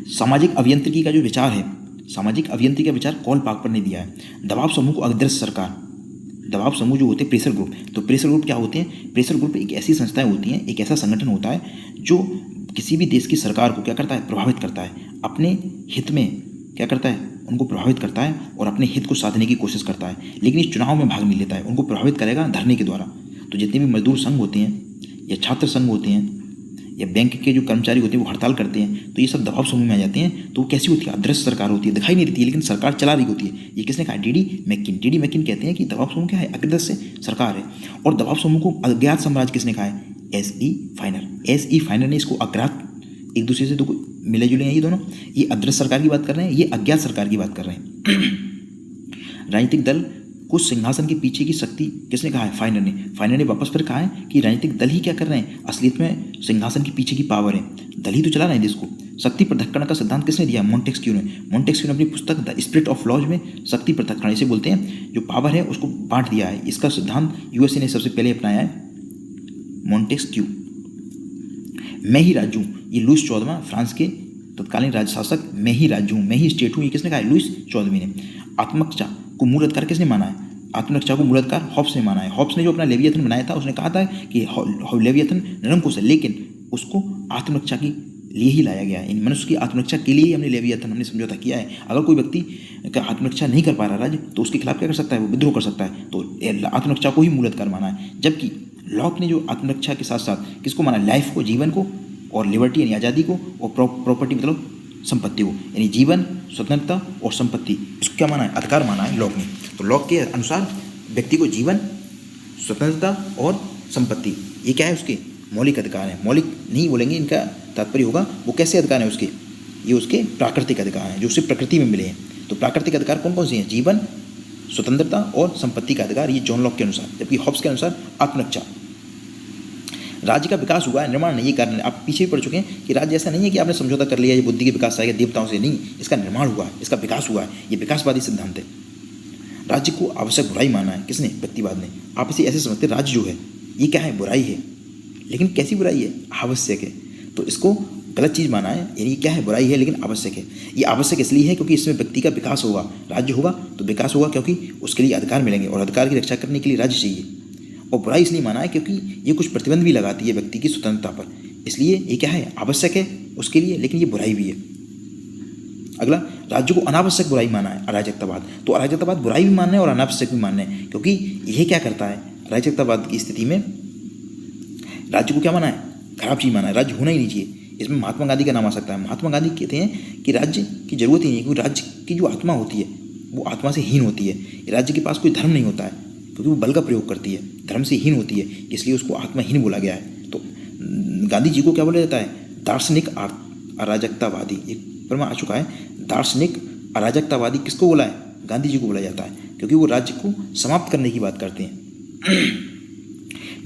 सामाजिक अभियांत्रिकी का जो विचार है, सामाजिक अभियांत्रिकी का विचार कॉल पाकपर ने दिया है। दबाव समूह को अदृश्य सरकार, दबाव समूह जो होते हैं प्रेशर ग्रुप, तो प्रेशर ग्रुप क्या होते हैं? प्रेशर ग्रुप एक ऐसी संस्थाएं होती हैं, एक ऐसा संगठन होता है जो किसी भी देश की सरकार को क्या करता है? प्रभावित करता है, अपने हित में क्या करता है? उनको प्रभावित करता है और अपने हित को साधने की कोशिश करता है, लेकिन इस चुनाव में भाग नहीं लेता है। उनको प्रभावित करेगा धरने के द्वारा। तो जितने भी मजदूर संघ होते हैं या छात्र संघ होते हैं या बैंक के जो कर्मचारी होते हैं वो हड़ताल करते हैं, तो ये सब दबाव समूह में आ जाते हैं। तो वो कैसी होती है? अदृश्य सरकार होती है, दिखाई नहीं देती है, लेकिन सरकार चला रही होती है। ये किसने कहा? डी मैकिन कहते हैं कि दबाव समूह क्या है? अदृश्य सरकार है। और दबाव समूह को अज्ञात साम्राज्य किसने कहा है? एस ई फाइनर ने इसको अज्ञात, एक दूसरे से तो मिले जुले हैं ये दोनों। ये अदृश्य सरकार की बात कर रहे हैं, ये अज्ञात सरकार की बात कर रहे हैं। राजनीतिक दल को सिंहासन के पीछे की शक्ति किसने कहा है? फाइनर ने वापस फिर कहा है कि राजनीतिक दल ही क्या कर रहे हैं? असलियत में सिंहासन के पीछे की पावर है, दल ही तो चला रहे हैं देश को। शक्ति पृथक्करण का सिद्धांत किसने दिया? मोंटेस्क्यू ने अपनी पुस्तक द स्पिरिट ऑफ लॉज में शक्ति पृथक्करण, इसे बोलते हैं, जो पावर है उसको बांट दिया है। इसका सिद्धांत यूएसए ने सबसे पहले अपनाया है, मोंटेस्क्यू। मैं ही राजू, ये लुईस 14वां फ्रांस के तत्कालीन राजशासक, मैं ही स्टेट हूँ, ये किसने कहा है? लुईस 14वीं ने। आत्मरक्षा को मूल अधिकार किसने माना है? आत्मरक्षा को मूल अधिकार हॉब्स ने माना है। हॉब्स ने जो अपना लेवियथन बनाया था, उसने कहा था कि लेवियथन निरंकुश है, लेकिन उसको आत्मरक्षा के लिए ही लाया गया है। इन मनुष्य की आत्मरक्षा के लिए ही हमने समझौता किया है। अगर कोई व्यक्ति का आत्मरक्षा नहीं कर पा रहा राज्य, तो उसके खिलाफ क्या कर सकता है? वो विद्रोह कर सकता है। तो आत्मरक्षा को ही मूल अधिकार माना है। जबकि लॉक ने जो आत्मरक्षा के साथ साथ किसको माना? लाइफ को, जीवन को, और लिबर्टी यानी आज़ादी को, और प्रॉपर्टी मतलब संपत्ति को, यानी जीवन, स्वतंत्रता और संपत्ति, इसको क्या माना है? अधिकार माना है लॉक ने। तो लॉक के अनुसार व्यक्ति को जीवन, स्वतंत्रता और संपत्ति, ये क्या है? उसके मौलिक अधिकार हैं। मौलिक नहीं बोलेंगे, इनका तात्पर्य होगा वो कैसे अधिकार है उसके? ये उसके प्राकृतिक अधिकार हैं जो उसे प्रकृति में मिले हैं। तो प्राकृतिक अधिकार कौन कौन से हैं? जीवन, स्वतंत्रता और संपत्ति का अधिकार, ये जॉन लॉक के अनुसार। जबकि हॉब्स के अनुसार आत्मरक्षा। राज्य का विकास हुआ है, निर्माण नहीं। ये कारण आप पीछे भी पढ़ चुके हैं कि राज्य ऐसा नहीं है कि आपने समझौता कर लिया, ये बुद्धि के विकास आएगा देवताओं से, नहीं, इसका निर्माण हुआ है, इसका विकास हुआ है। ये विकासवादी सिद्धांत है। राज्य को आवश्यक बुराई माना है, किसने? व्यक्तिवाद ने। आप इसे ऐसे समझते, राज्य जो है ये क्या है? बुराई है, लेकिन कैसी बुराई है? आवश्यक है। तो इसको गलत चीज़ माना है, यानी क्या है? बुराई है लेकिन आवश्यक है। ये आवश्यक इसलिए है क्योंकि इसमें व्यक्ति का विकास होगा। राज्य होगा तो विकास होगा, क्योंकि उसके लिए अधिकार मिलेंगे, और अधिकार की रक्षा करने के लिए राज्य चाहिए। और बुराई इसलिए माना है क्योंकि ये कुछ प्रतिबंध भी लगाती है व्यक्ति की स्वतंत्रता पर, इसलिए ये क्या है? आवश्यक है उसके लिए, लेकिन ये बुराई भी है। अगला, राज्य को अनावश्यक बुराई माना है, अराजकतावाद। तो अराजकतावाद बुराई भी मानना है और अनावश्यक भी मानना है, क्योंकि यह क्या करता है? अराजकतावाद की स्थिति में राज्य को क्या माना है? खराब चीज़ माना है, राज्य होना ही नहीं चाहिए। इसमें महात्मा गांधी का नाम आ सकता है। महात्मा गांधी कहते हैं कि राज्य की जरूरत ही नहीं है, क्योंकि राज्य की जो आत्मा होती है वो आत्मा से हीन होती है। राज्य के पास कोई धर्म नहीं होता है, क्योंकि वो बल का प्रयोग करती है, धर्म से हीन होती है, इसलिए उसको आत्माहीन बोला गया है। तो गांधी जी को क्या बोला जाता है? दार्शनिक अराजकतावादी। एक पर में आ चुका है, दार्शनिक अराजकतावादी किसको बोला है? गांधी जी को बोला जाता है, क्योंकि वो राज्य को समाप्त करने की बात करते हैं।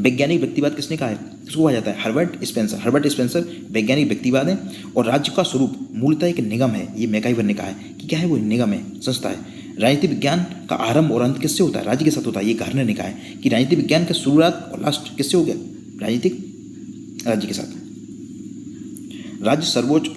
वैज्ञानिक व्यक्तिवाद किसने कहा है? किसको कहा जाता है? Herbert Spencer. हर्बर्ट स्पेंसर वैज्ञानिक व्यक्तिवाद है। और राज्य का स्वरूप मूलतः एक निगम है। ये मैकाइवर ने कहा है कि क्या है वो? निगम है, संस्था है। राजनीतिक विज्ञान का आरंभ और अंत किससे होता है? राज्य के साथ होता है। ये गार्नर ने कहा है कि राजनीतिक विज्ञान का शुरुआत और लास्ट किससे हो गया? राजनीतिक राज्य के साथ। राज्य सर्वोच्च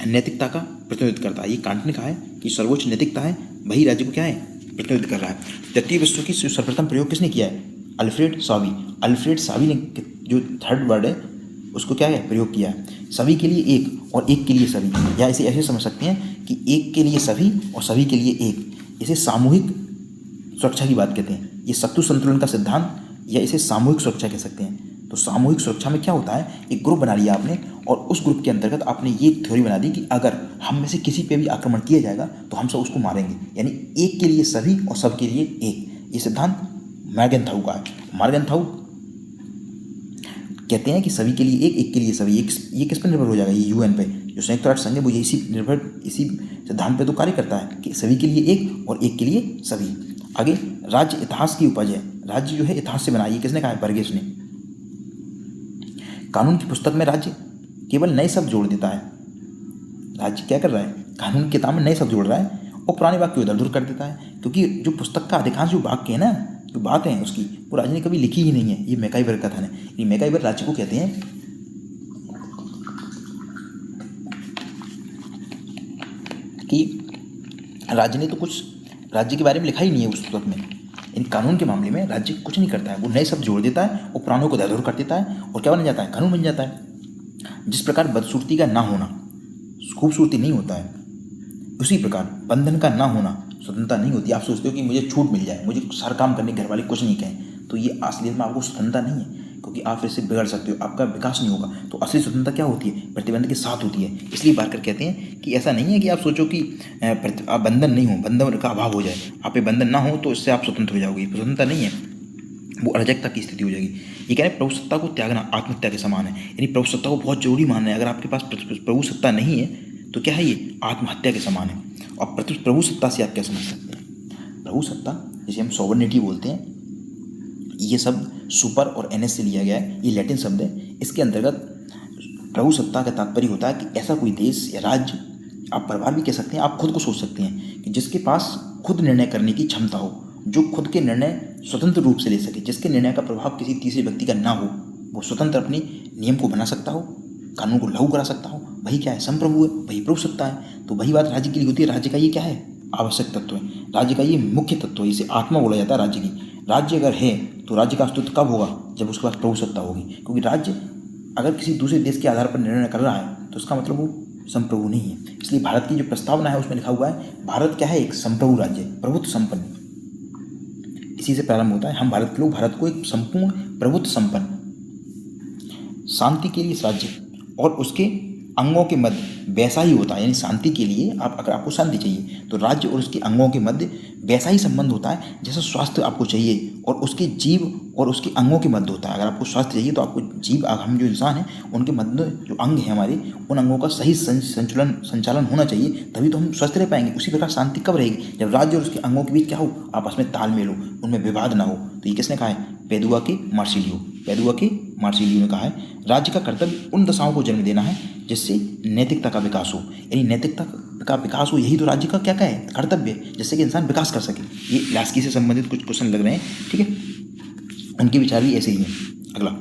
नैतिकता का प्रतिनिधित्व करता है। ये कांट ने कहा है कि सर्वोच्च नैतिकता है, वही राज्य को क्या है? प्रतिनिधित्व कर रहा है। तृतीय विश्व की सर्वप्रथम प्रयोग किसने किया है? अल्फ्रेड सावी। अल्फ्रेड सावी ने जो थर्ड वर्ड है उसको क्या है? प्रयोग किया है। सभी के लिए एक और एक के लिए सभी, या इसे ऐसे समझ सकते हैं कि एक के लिए सभी और सभी के लिए एक। इसे सामूहिक सुरक्षा की बात कहते हैं। ये शत्रु संतुलन का सिद्धांत, या इसे सामूहिक सुरक्षा कह सकते हैं। तो सामूहिक सुरक्षा में क्या होता है? एक ग्रुप बना लिया आपने, और उस ग्रुप के अंतर्गत आपने ये थ्योरी बना दी कि अगर हम में से किसी पे भी आक्रमण किया जाएगा तो हम सब उसको मारेंगे, यानी एक के लिए सभी और सब के लिए एक। ये सिद्धांत मॉर्गनथाउ का है। मॉर्गनथाउ कहते हैं कि सभी के लिए एक, एक के लिए सभी। ये किस पर निर्भर हो जाएगा? ये यूएन पे, जो संयुक्त राष्ट्र संघ है, वो इसी सिद्धांत पे तो कार्य करता है कि सभी के लिए एक और एक के लिए सभी। आगे, राज्य इतिहास की उपज है। राज्य जो है इतिहास से बना। ये किसने कहा है? बर्गेस ने। कानून की पुस्तक में राज्य केवल नए शब्द जोड़ देता है। राज्य क्या कर रहा है? कानून की किताब में नए शब्द जोड़ रहा है और पुराने वाक्य इधर उधर कर देता है, क्योंकि जो पुस्तक का अधिकांश जो वाक्य है ना, जो बात है उसकी, वो राज्य ने कभी लिखी ही नहीं है। ये मैकाइवर का कथन है। ये मैकाइवर राज्य को कहते हैं कि राज्य ने तो कुछ राज्य के बारे में लिखा ही नहीं है उस पुस्तक में। इन कानून के मामले में राज्य कुछ नहीं करता है, वो नए शब्द जोड़ देता है और पुरानों को इधर उधर कर देता है, और क्या बन जाता है? कानून बन जाता है। जिस प्रकार बदसूरती का ना होना खूबसूरती नहीं होता है, उसी प्रकार बंधन का ना होना स्वतंत्रता नहीं होती। आप सोचते हो कि मुझे छूट मिल जाए, मुझे हर काम करने घर वाले कुछ नहीं कहें, तो ये असलियत में आपको स्वतंत्रता नहीं है, क्योंकि आप इससे बिगड़ सकते हो, आपका विकास नहीं होगा। तो असली स्वतंत्रता क्या होती है? प्रतिबंध के साथ होती है। इसलिए बारकर कहते हैं कि ऐसा नहीं है कि आप सोचो कि आप बंधन नहीं हो, बंधन का अभाव हो जाए, आप पे बंधन ना हो तो इससे आप स्वतंत्र हो जाओगे। स्वतंत्रता नहीं है, वो अराजकता की स्थिति हो जाएगी। ये कह रहे हैं प्रभु सत्ता को त्यागना आत्महत्या के समान है, यानी प्रभु सत्ता को बहुत जरूरी मानना है। अगर आपके पास प्रभु सत्ता नहीं है तो क्या है? ये आत्महत्या के समान है। और प्रभु सत्ता से आप क्या समझ सकते हैं? प्रभु सत्ता, जिसे हम सॉवरेनिटी बोलते हैं, ये शब्द सुपर और एनएस से लिया गया है। ये लैटिन शब्द है। इसके अंतर्गत प्रभु सत्ता का तात्पर्य होता है कि ऐसा कोई देश या राज्य, आप परिवार भी कह सकते हैं, आप खुद को सोच सकते हैं, कि जिसके पास खुद निर्णय करने की क्षमता हो, जो खुद के निर्णय स्वतंत्र रूप से ले सके, जिसके निर्णय का प्रभाव किसी तीसरे व्यक्ति का ना हो, वो स्वतंत्र अपने नियम को बना सकता हो, कानून को लागू करा सकता हो, वही क्या है? संप्रभु है, वही प्रभु सत्ता है। तो वही बात राज्य के लिए होती है। राज्य का ये क्या है? आवश्यक तत्व है। राज्य का ये मुख्य तत्व है, इसे आत्मा बोला जाता है राज्य की। राज्य अगर है तो राज्य का अस्तित्व कब होगा? जब उसके पास प्रभु सत्ता होगी। क्योंकि राज्य अगर किसी दूसरे देश के आधार पर निर्णय कर रहा है तो उसका मतलब वो संप्रभु नहीं है। इसलिए भारत की जो प्रस्तावना है उसमें लिखा हुआ है, भारत क्या है? एक संप्रभु राज्य, प्रभुत्व संपन्न। इसी से प्रारंभ होता है। हम भारत के लोग भारत को एक संपूर्ण प्रभुत्व संपन्न, शांति के लिए राज्य और उसके अंगों के मध्य वैसा ही होता है। यानी शांति के लिए अगर आपको शांति चाहिए तो राज्य और उसके अंगों के मध्य वैसा ही संबंध होता है जैसा स्वास्थ्य आपको चाहिए और उसके जीव और उसके अंगों के मध्य होता है। अगर आपको स्वास्थ्य चाहिए तो आपको जीव, हम जो इंसान हैं उनके मध्य जो अंग हैं हमारे, उन अंगों का सही संचालन होना चाहिए, तभी तो हम स्वस्थ रह पाएंगे। उसी प्रकार शांति कब रहेगी? जब राज्य और उसके अंगों के बीच क्या हो? आपस में तालमेल हो, उनमें विवाद ना हो। तो ये किसने कहा है? पेदुआ के मार्सिलियो ने कहा है, राज्य का कर्तव्य उन दशाओं को जन्म देना है जिससे नैतिकता का विकास हो। यानी नैतिकता का विकास हो, यही तो राज्य का क्या है? कर्तव्य है, जिससे कि इंसान विकास कर सके। ये लास्की से संबंधित कुछ क्वेश्चन लग रहे हैं, ठीक है, उनके विचार भी ऐसे ही हैं। अगला,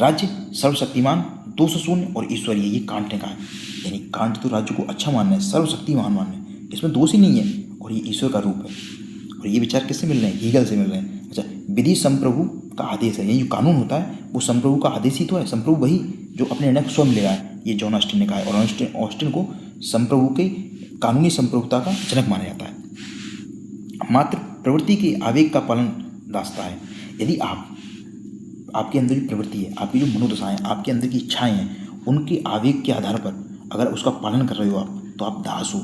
राज्य सर्वशक्तिमान, दोष शून्य और ईश्वरीय, ये कांट ने कहा है। यानी कांट तो राज्य को अच्छा मानना है, सर्वशक्तिमान मानना है, इसमें दोष ही नहीं है, और ये ईश्वर का रूप है। और ये विचार किससे मिल रहे हैं? हीगल से मिल रहे हैं। अच्छा, विधि संप्रभु का आदेश है, ये जो कानून होता है वो संप्रभु का आदेश ही तो है। संप्रभु वही जो अपने निर्णय को स्वयं ले रहा है, ये जॉन ऑस्टिन ने कहा है। और ऑस्टिन को संप्रभु के कानूनी संप्रभुता का जनक माना जाता है। मात्र प्रवृत्ति के आवेग का पालन दास्ता है। यदि आपके अंदर जो प्रवृत्ति है, आपकी जो मनोदशाएं, आपके अंदर की इच्छाएं हैं, उनके आवेग के आधार पर अगर उसका पालन कर रहे हो आप, तो आप दास हो।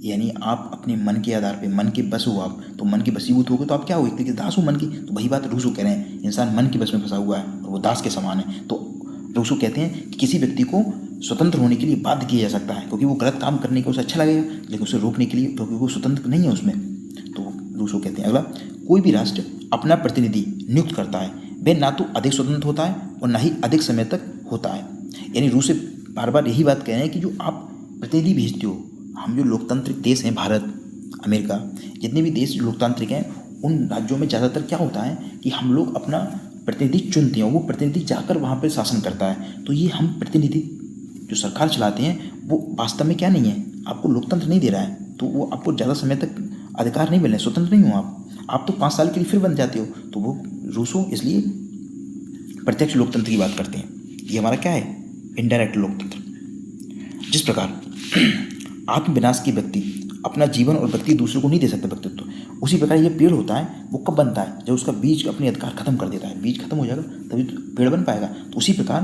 यानी आप अपने मन के आधार पे, मन के बस हो आप, तो मन के बसीभूत हो गए तो आप क्या हो, एक तरीके से दास हो मन की। तो वही बात रूसो कह रहे हैं, इंसान मन के बस में फंसा हुआ है और वो दास के समान है। तो रूसो कहते हैं कि किसी व्यक्ति को स्वतंत्र होने के लिए बाध्य किया जा सकता है, क्योंकि वो गलत काम करने को उसे अच्छा लगेगा, लेकिन उसे रोकने के लिए, क्योंकि वो स्वतंत्र नहीं है उसमें। तो रूसो कहते हैं। अगला, कोई भी राष्ट्र अपना प्रतिनिधि नियुक्त करता है, वह ना तो अधिक स्वतंत्र होता है और ना ही अधिक समय तक होता है। यानी रूस बार बार यही बात कह रहे हैं कि जो आप प्रतिनिधि भेजते हो, हम जो लोकतांत्रिक देश हैं, भारत, अमेरिका, जितने भी देश लोकतांत्रिक हैं, उन राज्यों में ज़्यादातर क्या होता है कि हम लोग अपना प्रतिनिधि चुनते हैं, वो प्रतिनिधि जाकर वहाँ पर शासन करता है। तो ये हम प्रतिनिधि जो सरकार चलाते हैं, वो वास्तव में क्या नहीं है, आपको लोकतंत्र नहीं दे रहा है। तो वो आपको ज़्यादा समय तक अधिकार नहीं मिल रहे, स्वतंत्र नहीं हो आप तो 5 साल के लिए फिर बन जाते हो। तो वो रूसो इसलिए प्रत्यक्ष लोकतंत्र की बात करते हैं। ये हमारा क्या है, इनडायरेक्ट लोकतंत्र। जिस प्रकार आत्मविनाश की व्यक्ति अपना जीवन और व्यक्ति दूसरे को नहीं दे सकता व्यक्तित्व, उसी प्रकार ये पेड़ होता है, वो कब बनता है, जब उसका बीज अपने अधिकार खत्म कर देता है। बीज खत्म हो जाएगा तभी तो पेड़ बन पाएगा। तो उसी प्रकार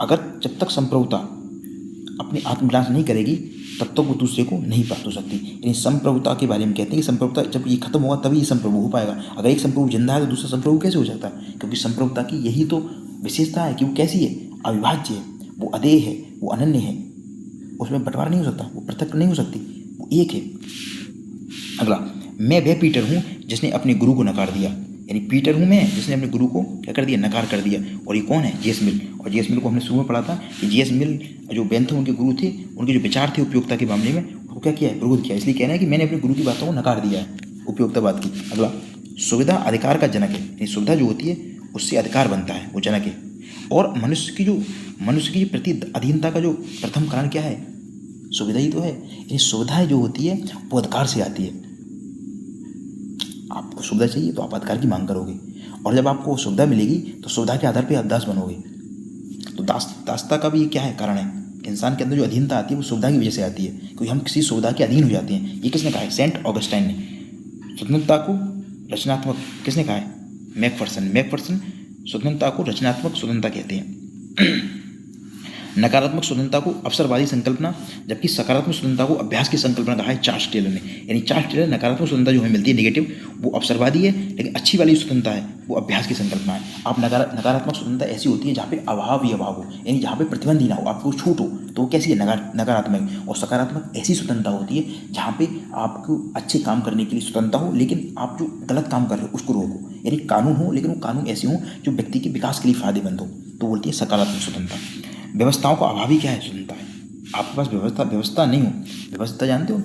अगर जब तक संप्रभुता अपनी आत्मविनाश नहीं करेगी, तब तक वो दूसरे को नहीं प्राप्त हो सकती। यानी संप्रभुता के बारे में कहते हैं कि संप्रभुता जब ये खत्म होगा तभी ये संप्रभु हो पाएगा। अगर एक संप्रभु जिंदा है तो दूसरा संप्रभु कैसे हो जाता है, क्योंकि संप्रभुता की यही तो विशेषता है कि वो कैसी है, अविभाज्य है, वो अदेय है, वो अनन्य है, उसमें बंटवारा नहीं हो सकता, वो पृथक नहीं हो सकती, वो एक है। अगला, मैं वह पीटर हूँ जिसने अपने गुरु को नकार दिया। यानी पीटर हूँ मैं जिसने अपने गुरु को क्या कर दिया, नकार कर दिया। और ये कौन है, जेएस मिल। और जेएस मिल को हमने शुरू में पढ़ा था कि जेएस मिल जो बेंथम उनके गुरु थे, उनके जो विचार थे उपयोगिता के मामले में, वो क्या किया है, विरोध किया। इसलिए कहना है कि मैंने अपने गुरु की बातों को नकार दिया है, उपयोगितावाद की। अगला, सुविधा अधिकार का जनक है। यानी सुविधा जो होती है उससे अधिकार बनता है, वो जनक है। और मनुष्य की जो प्रति अधीनता का जो प्रथम कारण क्या है, सुविधा ही तो है। यानी सुविधाएं जो होती है वो अधिकार से आती है। आपको सुविधा चाहिए तो आप अधिकार की मांग करोगे, और जब आपको सुविधा मिलेगी तो सुविधा के आधार पर आप दास बनोगे। तो दासता का भी ये क्या है, कारण है। इंसान के अंदर जो अधीनता आती है वो सुविधा की वजह से आती है, क्योंकि हम किसी सुविधा के अधीन हो जाते हैं। ये किसने कहा है, सेंट ऑगस्टाइन ने। स्वतंत्रता को रचनात्मक, किसने कहा है, मैकफर्सन स्वतंत्रता को रचनात्मक स्वतंत्रता कहते हैं। नकारात्मक स्वतंत्रता को अवसरवादी संकल्पना, जबकि सकारात्मक स्वतंत्रता को अभ्यास की संकल्पना कहा है चार्ल्स टेलर ने। यानी चार्ल्स टेलर, नकारात्मक स्वतंत्रता जो हमें मिलती है नेगेटिव, वो अवसरवादी है, लेकिन अच्छी वाली स्वतंत्रता है वो अभ्यास की संकल्पना है। आप नकारात्मक स्वतंत्रता ऐसी होती है जहाँ पे अभाव ही अभाव हो, यानी जहाँ पे प्रतिबंध ही ना हो, आपको छूट हो, तो वो कैसी है, नकारात्मक। और सकारात्मक ऐसी स्वतंत्रता होती है जहाँ पे आपको अच्छे काम करने के लिए स्वतंत्रता हो, लेकिन आप जो गलत काम कर रहे हो उसको रोको। यानी कानून हो, लेकिन वो कानून ऐसे हो जो व्यक्ति के विकास के लिए फायदेमंद हो, तो बोलती है सकारात्मक स्वतंत्रता। व्यवस्थाओं का अभाव ही क्या है, स्वतंत्रता है। आपके पास व्यवस्था नहीं हो, व्यवस्था जानते हो,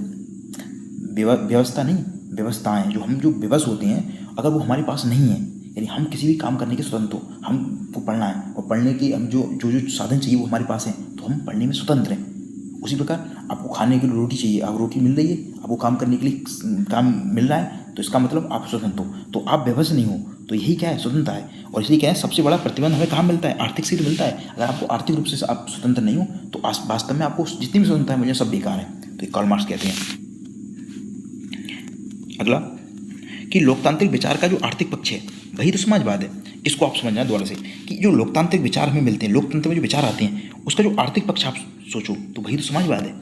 व्यवस्था नहीं, व्यवस्थाएं जो विवश होते हैं, अगर वो हमारे पास नहीं है, यानी हम किसी भी काम करने के स्वतंत्र हो, हमको पढ़ना है और पढ़ने के हम जो साधन चाहिए वो हमारे पास है, तो हम पढ़ने में स्वतंत्र हैं। उसी प्रकार आपको खाने के लिए रोटी चाहिए, आप रोटी मिल रही है, आपको काम करने के लिए काम मिल रहा है, तो इसका मतलब आप स्वतंत्र हो। तो आप व्यवस्था नहीं हो, तो यही क्या है, स्वतंत्रता है। और इसलिए क्या है, सबसे बड़ा प्रतिबंध हमें कहाँ मिलता है, आर्थिक से मिलता है। अगर आपको आर्थिक रूप से आप स्वतंत्र नहीं हो तो वास्तव में आपको जितनी भी स्वतंत्रता है मुझे सब बेकार है। तो ये कार्ल मार्क्स कहते हैं। अगला, कि लोकतांत्रिक विचार का जो आर्थिक पक्ष है वही तो समाजवाद है। इसको आप समझना दोबारा से, कि जो लोकतांत्रिक विचार हमें मिलते हैं, लोकतंत्र में जो विचार आते हैं, उसका जो आर्थिक पक्ष आप सोचो तो वही तो समाजवाद है।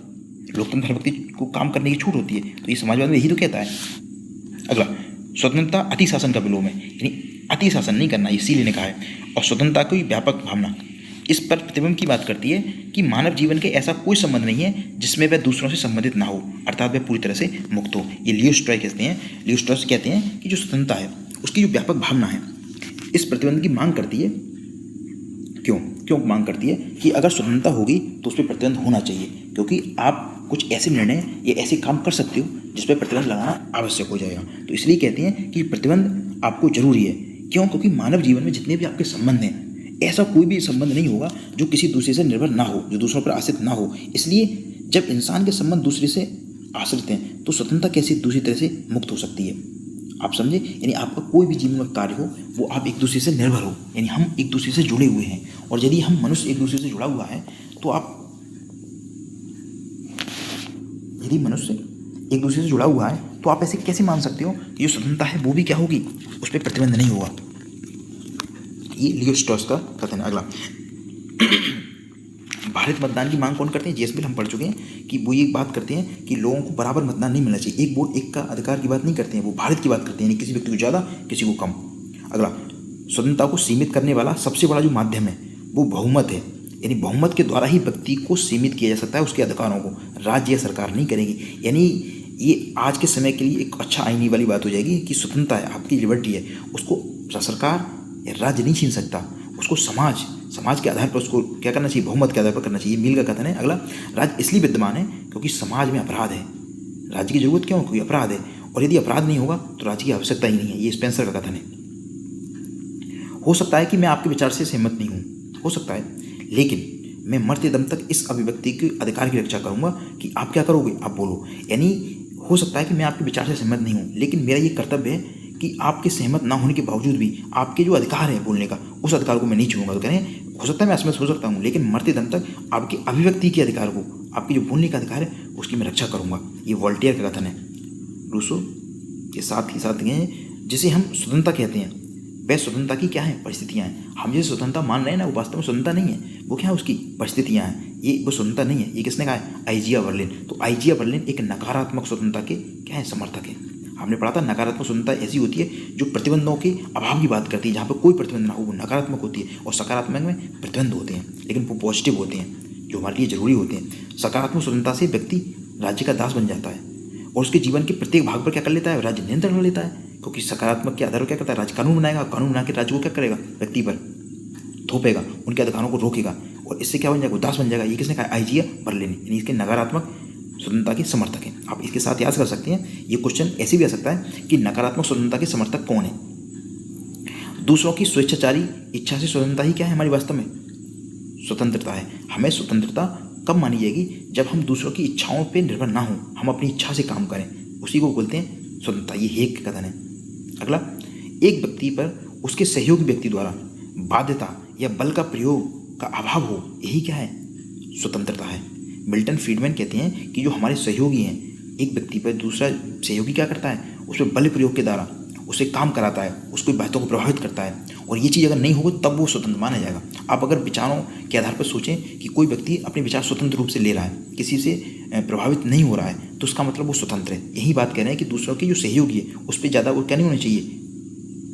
लोकतंत्र व्यक्ति को काम करने की छूट होती है, तो ये समाजवाद में यही तो कहता है। अगला, स्वतंत्रता अति शासन का विलोम है, यानी अति शासन नहीं करना, ये इसीलिए ने कहा है। और स्वतंत्रता की व्यापक भावना इस पर प्रतिबिंब की बात करती है कि मानव जीवन के ऐसा कोई संबंध नहीं है जिसमें वह दूसरों से संबंधित ना हो, अर्थात वह पूरी तरह से मुक्त हो। ये लियो स्ट्रॉय कहते हैं कि जो स्वतंत्रता है उसकी जो व्यापक भावना है इस प्रतिबंध की मांग करती है। क्यों मांग करती है कि अगर स्वतंत्रता होगी तो उस पर प्रतिबंध होना चाहिए, क्योंकि आप कुछ ऐसे निर्णय या ऐसे काम कर सकते हो जिस पर प्रतिबंध लगाना आवश्यक हो जाएगा। तो इसलिए कहते हैं कि प्रतिबंध आपको जरूरी है। क्योंकि मानव जीवन में जितने भी आपके संबंध हैं, ऐसा कोई भी संबंध नहीं होगा जो किसी दूसरे से निर्भर ना हो, जो दूसरों पर आश्रित ना हो। इसलिए जब इंसान के संबंध दूसरे से आश्रित हैं तो स्वतंत्रता कैसे दूसरी तरह से मुक्त हो सकती है, आप समझे। यानी आपका कोई भी जीवन में कार्य हो वो आप एक दूसरे से निर्भर हो, यानी हम एक दूसरे से जुड़े हुए हैं। और यदि हम मनुष्य एक दूसरे से जुड़ा हुआ है तो आप ऐसे कैसे मान सकते हो कि जो स्वतंत्रता है वो भी क्या होगी, उस पर प्रतिबंध नहीं होगा। ये लियो स्ट्रॉस का कथन है। अगला, भारत मतदान की मांग कौन करते हैं? जीएस बिल हम पढ़ चुके हैं कि वो ये बात करते हैं कि लोगों को बराबर मतदान नहीं मिलना चाहिए, एक वोट एक का अधिकार की बात नहीं करते हैं, वो भारत की बात करते हैं, यानी किसी व्यक्ति को ज़्यादा किसी को कम। अगला, स्वतंत्रता को सीमित करने वाला सबसे बड़ा जो माध्यम है वो बहुमत है, यानी बहुमत के द्वारा ही व्यक्ति को सीमित किया जा सकता है, उसके अधिकारों को राज्य या सरकार नहीं करेगी। यानी ये आज के समय के लिए एक अच्छा आईनी वाली बात हो जाएगी कि स्वतंत्रता है, आपकी लिबर्टी है, उसको सरकार या राज्य नहीं छीन सकता, उसको समाज के आधार पर उसको क्या करना चाहिए? बहुमत के आधार पर करना चाहिए। मिल का कथन है। अगला, राज्य इसलिए विद्यमान है क्योंकि समाज में अपराध है, राज्य की जरूरत क्यों? क्योंकि अपराध है, और यदि अपराध नहीं होगा तो राज्य की आवश्यकता ही नहीं है। ये स्पेंसर का कथन है। हो सकता है कि मैं आपके विचार से सहमत नहीं हूँ, हो सकता है, लेकिन मैं मरते दम तक इस अभिव्यक्ति के अधिकार की रक्षा करूँगा कि आप क्या करोगे, आप बोलो। यानी हो सकता है कि मैं आपके विचार से सहमत नहीं हूँ, लेकिन मेरा ये कर्तव्य है कि आपके सहमत ना होने के बावजूद भी आपके जो अधिकार है बोलने का, उस अधिकार को मैं नहीं छूऊंगा। तो कह रहे हैं हो सकता है मैं असमत हो सकता हूँ, लेकिन मरते दम तक आपकी अभिव्यक्ति के अधिकार को, आपके जो बोलने का अधिकार है उसकी मैं रक्षा करूँगा। ये वॉल्टेयर का कथन है। रूसो के साथ ही साथ जिसे हम स्वतंत्रता कहते हैं, वह स्वतंत्रता की क्या है? परिस्थितियाँ हैं। हम जैसे स्वतंत्रता मान रहे हैं ना, वो वास्तव में स्वतंत्रता नहीं है, वो क्या है? उसकी परिस्थितियाँ हैं। ये वो स्वतंत्रता नहीं है। ये किसने कहा है? आइजिया बर्लिन। तो आइजिया बर्लिन एक नकारात्मक स्वतंत्रता के क्या है? समर्थक है। हमने पढ़ा था नकारात्मक स्वतंत्रता ऐसी होती है जो प्रतिबंधों के अभाव की बात करती है, जहाँ पर कोई प्रतिबंध ना हो, वो नकारात्मक होती है। और सकारात्मक में प्रतिबंध होते हैं, लेकिन वो पॉजिटिव होते हैं, जो हमारे लिए जरूरी होते हैं। सकारात्मक स्वतंत्रता से व्यक्ति राज्य का दास बन जाता है और उसके जीवन के प्रत्येक भाग पर क्या कर लेता है? राज्य नियंत्रण कर लेता है, क्योंकि सकारात्मक के आधार पर क्या करता है? राज्य कानून बनाएगा, कानून बना के राज्य को क्या करेगा? व्यक्ति पर थोपेगा, उनके अधिकारों को रोकेगा, और इससे क्या बन जाएगा? दास बन जाएगा। ये किसने कहा? आइजिया बर्लिन, यानी इसके नकारात्मक स्वतंत्रता के समर्थक हैं। आप इसके साथ याद कर सकते हैं, ये क्वेश्चन ऐसे भी आ सकता है कि नकारात्मक स्वतंत्रता के समर्थक कौन है? दूसरों की स्वेच्छाचारी इच्छा से स्वतंत्रता ही क्या है? हमारी वास्तव में स्वतंत्रता है। हमें स्वतंत्रता कब मानी जाएगी? जब हम दूसरों की इच्छाओं पर निर्भर ना हो, हम अपनी इच्छा से काम करें, उसी को बोलते हैं स्वतंत्रता। ये हेग का कथन है। अगला, एक व्यक्ति पर उसके सहयोगी व्यक्ति द्वारा बाध्यता या बल का प्रयोग का अभाव हो, यही क्या है? स्वतंत्रता है। मिल्टन फ्रीडमैन कहते हैं कि जो हमारे सहयोगी हैं, एक व्यक्ति पर दूसरा सहयोगी क्या करता है? उस पर बल प्रयोग के द्वारा उसे काम कराता है, उसकी बातों को प्रभावित करता है, और ये चीज़ अगर नहीं होगी तब वो स्वतंत्र माना जाएगा। आप अगर विचारों के आधार पर सोचें कि कोई व्यक्ति अपने विचार स्वतंत्र रूप से ले रहा है, किसी से प्रभावित नहीं हो रहा है, तो उसका मतलब वो स्वतंत्र है। यही बात कह रहे हैं कि दूसरों के जो सहयोगी है उस पर ज़्यादा वो क्या नहीं होना चाहिए?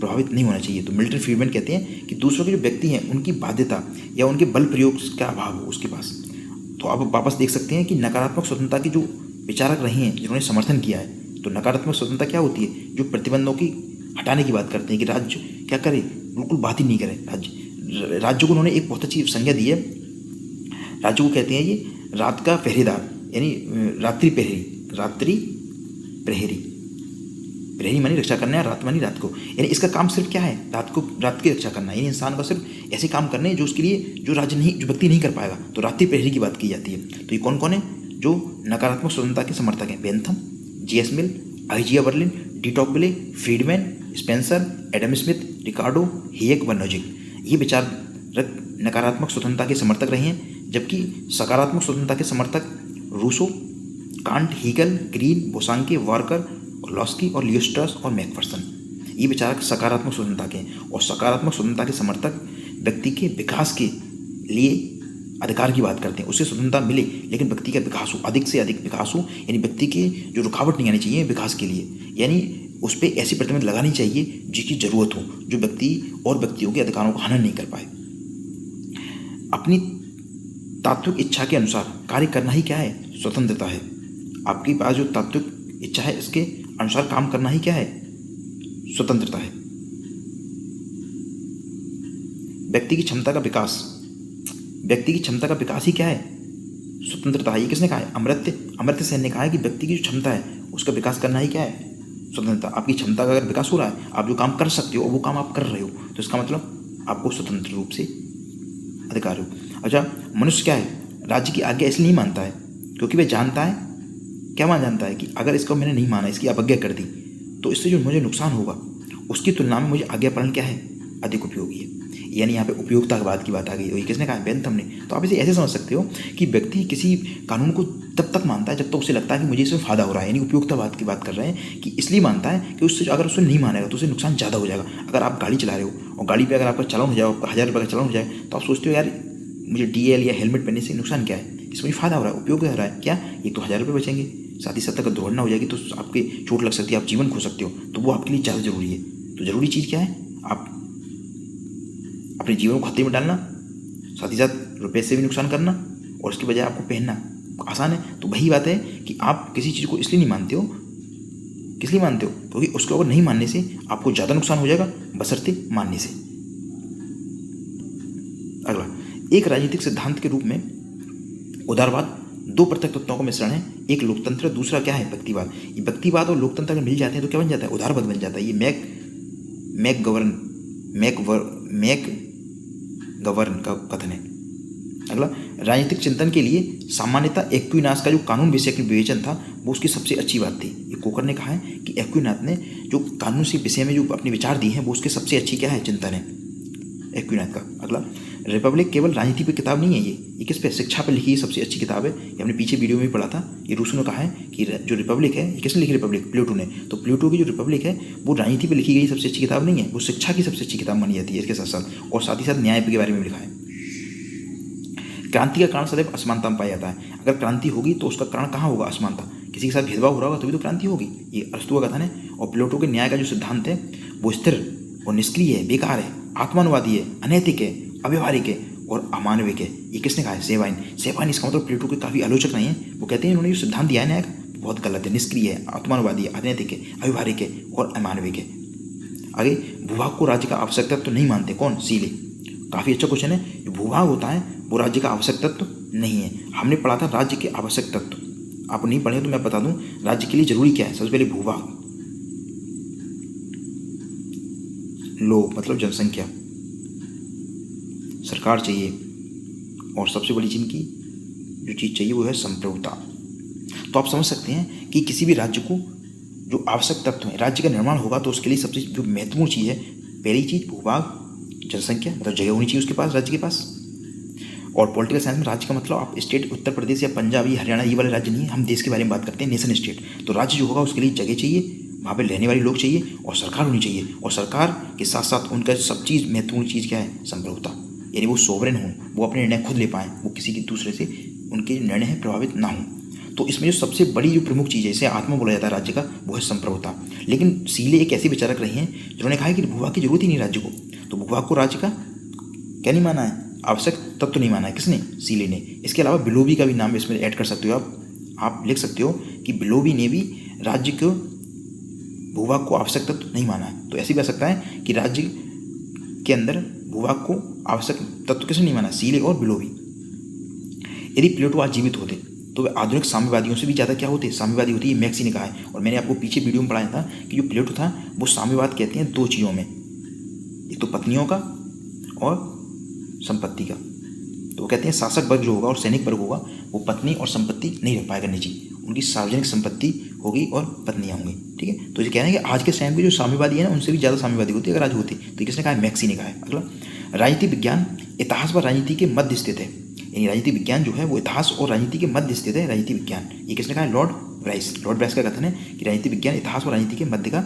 प्रभावित नहीं होना चाहिए। तो मिल्टन फ्रीडमैन कहते हैं कि दूसरों के जो व्यक्ति हैं उनकी बाध्यता या उनके बल प्रयोग का अभाव हो उसके पास। तो आप वापस देख सकते हैं कि नकारात्मक स्वतंत्रता के जो विचारक रहे हैं, जिन्होंने समर्थन किया है, तो नकारात्मक स्वतंत्रता क्या होती है? जो प्रतिबंधों की हटाने की बात करते हैं कि राज्य क्या करे? बिल्कुल बात ही नहीं करे। राज्य को उन्होंने एक बहुत अच्छी संज्ञा दी है। राज्य को कहते हैं ये रात का पहरेदार, यानी रात्रि प्रहरी। प्रहरी मानी रक्षा करना है, रात मानी रात को, यानी इसका काम सिर्फ क्या है? रात की रक्षा करना है। यानी इंसान का सिर्फ ऐसे काम करने हैं जो उसके लिए जो व्यक्ति नहीं कर पाएगा, तो रात्रि प्रहरी की बात की जाती है। तो ये कौन कौन है जो नकारात्मक स्वतंत्रता के समर्थक हैं? Bentham, JS Mill, Isaiah Berlin, de Tocqueville, Friedman, Spencer, Adam Smith, Ricardo, Hayek व नोजिक। ये विचारक नकारात्मक स्वतंत्रता के समर्थक रहे हैं, जबकि सकारात्मक स्वतंत्रता के समर्थक Rousseau, Kant, Hegel, Green, Bosanquet, Barker, Laski और लियो स्ट्रॉस और मैकफर्सन। ये विचारक सकारात्मक स्वतंत्रता के, और सकारात्मक स्वतंत्रता के समर्थक व्यक्ति के विकास के लिए अधिकार की बात करते हैं। उससे स्वतंत्रता मिले, लेकिन व्यक्ति का विकास हो, अधिक से अधिक विकास हो, यानी व्यक्ति के जो रुकावट नहीं आनी चाहिए विकास के लिए, यानी उस पर ऐसी प्रतिबंध लगानी चाहिए जिसकी जरूरत हो, जो व्यक्ति और व्यक्तियों के अधिकारों को हनन नहीं कर पाए। अपनी तात्विक इच्छा के अनुसार कार्य करना ही क्या है? स्वतंत्रता है। आपके पास जो तात्विक इच्छा है इसके अनुसार काम करना ही क्या है? स्वतंत्रता है। व्यक्ति की क्षमता का विकास ही क्या है? स्वतंत्रता है। ये किसने कहा है? अमर्त्य सेन ने कहा है कि व्यक्ति की जो क्षमता है उसका विकास करना ही क्या है? स्वतंत्रता। आपकी क्षमता का अगर विकास हो रहा है, आप जो काम कर सकते हो और वो काम आप कर रहे हो, तो इसका मतलब आपको स्वतंत्र रूप से अधिकार हो। अच्छा, मनुष्य क्या है? राज्य की आज्ञा इसलिए नहीं मानता है क्योंकि वह जानता है, क्या जानता है कि अगर इसको मैंने नहीं माना, इसकी अवज्ञा कर दी, तो इससे जो मुझे नुकसान होगा उसकी तुलना में मुझे आज्ञा पालन क्या है? अधिक उपयोगी है। यानी यहाँ पे उपयोगितावाद की बात आ गई। और ये किसने कहा? बेंथम ने। तो आप इसे ऐसे समझ सकते हो कि व्यक्ति किसी कानून को तब तक मानता है जब तक उसे लगता है कि मुझे इसमें फ़ायदा हो रहा है, यानी उपयोगितावाद की बात कर रहे हैं कि इसलिए मानता है कि उससे अगर उसे नहीं मानेगा तो उसे नुकसान ज़्यादा हो जाएगा। अगर आप गाड़ी चला रहे हो और गाड़ी पर अगर आपका चालान हो जाए, आपका 1000 रुपये का चालान हो जाए, तो आप सोचते हो यार मुझे DL या हेलमेट पहनने से नुकसान क्या है, इसमें मुझे फ़ायदा हो रहा है, उपयोग हो रहा है क्या? एक तो 1000 रुपये बचेंगे, साथ ही साथ अगर दुर्घटना हो जाएगी तो आपके चोट लग सकती है, आप जीवन खो सकते हो, तो वो आपके लिए ज़्यादा ज़रूरी है। तो ज़रूरी चीज़ क्या है? आप अपने जीवन को खतरे में डालना, साथ ही साथ रुपये से भी नुकसान करना, और उसके बजाय आपको पहनना आसान है। तो वही बात है कि आप किसी चीज़ को इसलिए नहीं मानते हो, किस लिए मानते हो? क्योंकि उसको अगर नहीं मानने से आपको ज़्यादा नुकसान हो जाएगा बशर्ते मानने से। अगला, एक राजनीतिक सिद्धांत के रूप में उदारवाद दो पृथक तत्वों का मिश्रण है, एक लोकतंत्र, दूसरा क्या है? व्यक्तिवाद। ये व्यक्तिवाद और लोकतंत्र अगर मिल जाते हैं तो क्या बन जाता है? उदारवाद बन जाता है। ये मैक गवर्न का कथन है। अगला, राजनीतिक चिंतन के लिए सामान्यतः एक्विनास का जो कानून विषय का विवेचन था वो उसकी सबसे अच्छी बात थी। ये कोकर ने कहा है कि एक्विनास ने जो कानून से विषय में जो अपने विचार दिए हैं वो उसके सबसे अच्छी क्या है? चिंतन है एक्विनास का। अगला, रिपब्लिक केवल राजनीति पर किताब नहीं है, ये किस पे? शिक्षा पर लिखी सबसे अच्छी किताब है। ये हमने पीछे वीडियो में भी पढ़ा था। ये रूसो ने कहा है कि जो रिपब्लिक है, ये किसने लिखी? रिपब्लिक, प्लेटो ने। तो प्लेटो की जो रिपब्लिक है वो राजनीति पर लिखी गई सबसे अच्छी किताब नहीं है, वो शिक्षा की सबसे अच्छी किताब मानी जाती है इसके साथ साथ, और साथ ही साथ न्याय के बारे में भी लिखा है। क्रांति का कारण सदैव असमानता में पाया जाता है। अगर क्रांति होगी तो उसका कारण कहाँ होगा? असमानता। किसी के साथ भेदभाव हो रहा होगा तभी तो क्रांति होगी। ये अरस्तु का कथन है। और प्लेटो के न्याय का जो सिद्धांत है वो स्थिर और निष्क्रिय है, बेकार है, आत्मानुवादी है, अनैतिक है, अव्यवहारिक है और अमानविक है। ये किसने कहा है? सेवाइन। इसका मतलब प्लेटो के काफ़ी आलोचक नहीं है, वो कहते हैं इन्होंने जो सिद्धांत दिया है न्याय का बहुत गलत है, निष्क्रिय है, आत्मानुवादी है, अनैतिक है, अव्यवहारिक है और अमानविक है। आगे, भूभाग को राज्य का आवश्यक तत्व नहीं मानते। कौन? सीले। काफ़ी अच्छा क्वेश्चन है। जो भूभाग होता है वो राज्य का आवश्यक तत्व नहीं है। हमने पढ़ा था राज्य के आवश्यक तत्व, आप नहीं पढ़े तो मैं बता दूं राज्य के लिए जरूरी क्या है। सबसे पहले भूभाग, लोग मतलब जनसंख्या, सरकार चाहिए, और सबसे बड़ी जिनकी जो चीज़ चाहिए वो है संप्रभुता। तो आप समझ सकते हैं कि किसी भी राज्य को जो आवश्यक तत्व है, राज्य का निर्माण होगा तो उसके लिए सबसे जो महत्वपूर्ण चीज़ है, पहली चीज़ भूभाग, जनसंख्या, मतलब जगह होनी चाहिए उसके पास, राज्य के पास। और पॉलिटिकल साइंस में राज्य का मतलब आप स्टेट उत्तर प्रदेश या पंजाब या हरियाणा ये वाले राज्य नहीं है, हम देश के बारे में बात करते हैं, नेशन स्टेट। तो राज्य जो होगा उसके लिए जगह चाहिए, वहाँ पे रहने वाले लोग चाहिए और सरकार होनी चाहिए। और सरकार के साथ साथ उनका सब चीज़ महत्वपूर्ण चीज़ क्या है? संप्रभुता, यानी वो सोवरेन हों, वो अपने निर्णय खुद ले पाएँ, वो किसी की दूसरे से उनके निर्णय है प्रभावित ना हों। तो इसमें जो सबसे बड़ी जो प्रमुख चीज़ है, इसे आत्मा बोला जाता है राज्य का, वो है संप्रभुता। लेकिन सीले एक ऐसे विचारक रहे हैं जिन्होंने कहा है कि भूभाग की जरूरत ही नहीं राज्य को। तो भूभाग को राज्य का क्या नहीं माना है? आवश्यक तत्व नहीं माना है। किसने? सीले ने। इसके अलावा बिलोबी का भी नाम इसमें ऐड कर सकते हो आप लिख सकते हो कि बिलोबी ने भी राज्य को, भूभाग को आवश्यक तत्व नहीं माना है। तो ऐसे भी आ सकता है कि राज्य के अंदर भूभाग को आवश्यक तत्व किसने नहीं माना? सीले और बिलोबी। यदि प्लेटो आज जीवित होते तो वे आधुनिक साम्यवादियों से भी ज़्यादा क्या होते? साम्यवादी होती है, मैक्सी ने कहा है। और मैंने आपको पीछे वीडियो में पढ़ाया था कि जो प्लेटो था वो साम्यवाद कहते हैं दो चीज़ों में, एक तो पत्नियों का और संपत्ति का। तो वो कहते हैं शासक वर्ग जो होगा और सैनिक वर्ग होगा वो पत्नी और संपत्ति नहीं रख पाएगा निजी, उनकी सार्वजनिक संपत्ति होगी और पत्नियाँ होंगी। ठीक है, तो ये कह रहे हैं कि आज के समय में जो साम्यवादी है ना उनसे भी ज़्यादा साम्यवादी होती है अगर आज होती। तो किसने कहा है? मैक्सी ने कहा है। अगला, राजनीति विज्ञान इतिहास व राजनीति के मध्य स्थित है, यानी राजनीति विज्ञान जो है वो इतिहास और राजनीति के मध्य स्थित है। राजनीति विज्ञान ये किसने कहा है? लॉर्ड ब्राइस का कथन है कि राजनीति विज्ञान इतिहास और राजनीति के मध्य का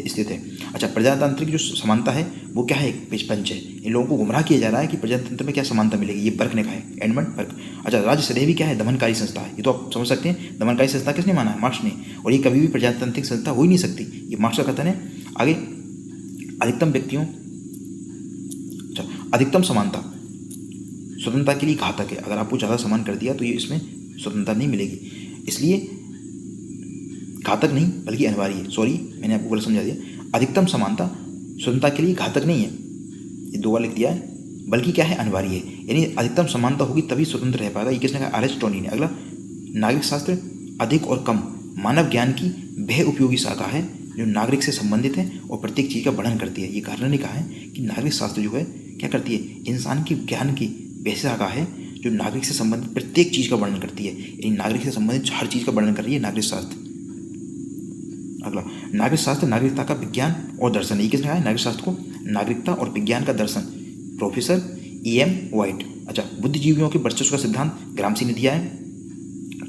स्थित है। अच्छा, प्रजातांत्रिक जो समानता है वो क्या है? पंच है। इन लोगों को गुमराह किया जा रहा है कि प्रजातंत्र में क्या समानता मिलेगी, ये बर्क ने कहा है, एडमंड बर्क। अच्छा, राज्य सदैव क्या है? दमनकारी संस्था है। ये तो आप समझ सकते हैं, दमनकारी संस्था किसने माना है? मार्क्स ने। और ये कभी भी प्रजातांत्रिक संस्था हो ही नहीं सकती, ये मार्क्स का कथन है। आगे, अधिकतम व्यक्तियों, अच्छा अधिकतम समानता स्वतंत्रता के लिए घातक है। अगर आपको ज़्यादा समान कर दिया तो ये इसमें स्वतंत्रता नहीं मिलेगी, इसलिए घातक नहीं बल्कि अनिवार्य है। सॉरी, मैंने आपको गलत समझा दिया। अधिकतम समानता स्वतंत्रता के लिए घातक नहीं है, ये दो बार लिख दिया है, बल्कि क्या है? अनिवार्य है। यानी अधिकतम समानता होगी तभी स्वतंत्र रह पाएगा। ये किसने कहा? अरिस्टोटल ने। अगला, नागरिक शास्त्र अधिक और कम मानव ज्ञान की वह उपयोगी शाखा है जो नागरिक से संबंधित है और प्रत्येक चीज़ का वर्णन करती है। ये कारण ने कहा है कि नागरिक शास्त्र जो है क्या करती है? इंसान के ज्ञान की वह शाखा है जो नागरिक से संबंधित प्रत्येक चीज़ का वर्णन करती है, यानी नागरिक से संबंधित हर चीज़ का वर्णन कर रही है नागरिक शास्त्र। अगला, नागरिक शास्त्र नागरिकता का विज्ञान और दर्शन। ये किसने कहा है? नागरिक शास्त्र को नागरिकता और विज्ञान का दर्शन प्रोफेसर E.M. वाइट। अच्छा, बुद्धिजीवियों के वर्चस्व का सिद्धांत ग्रामसी ने दिया है।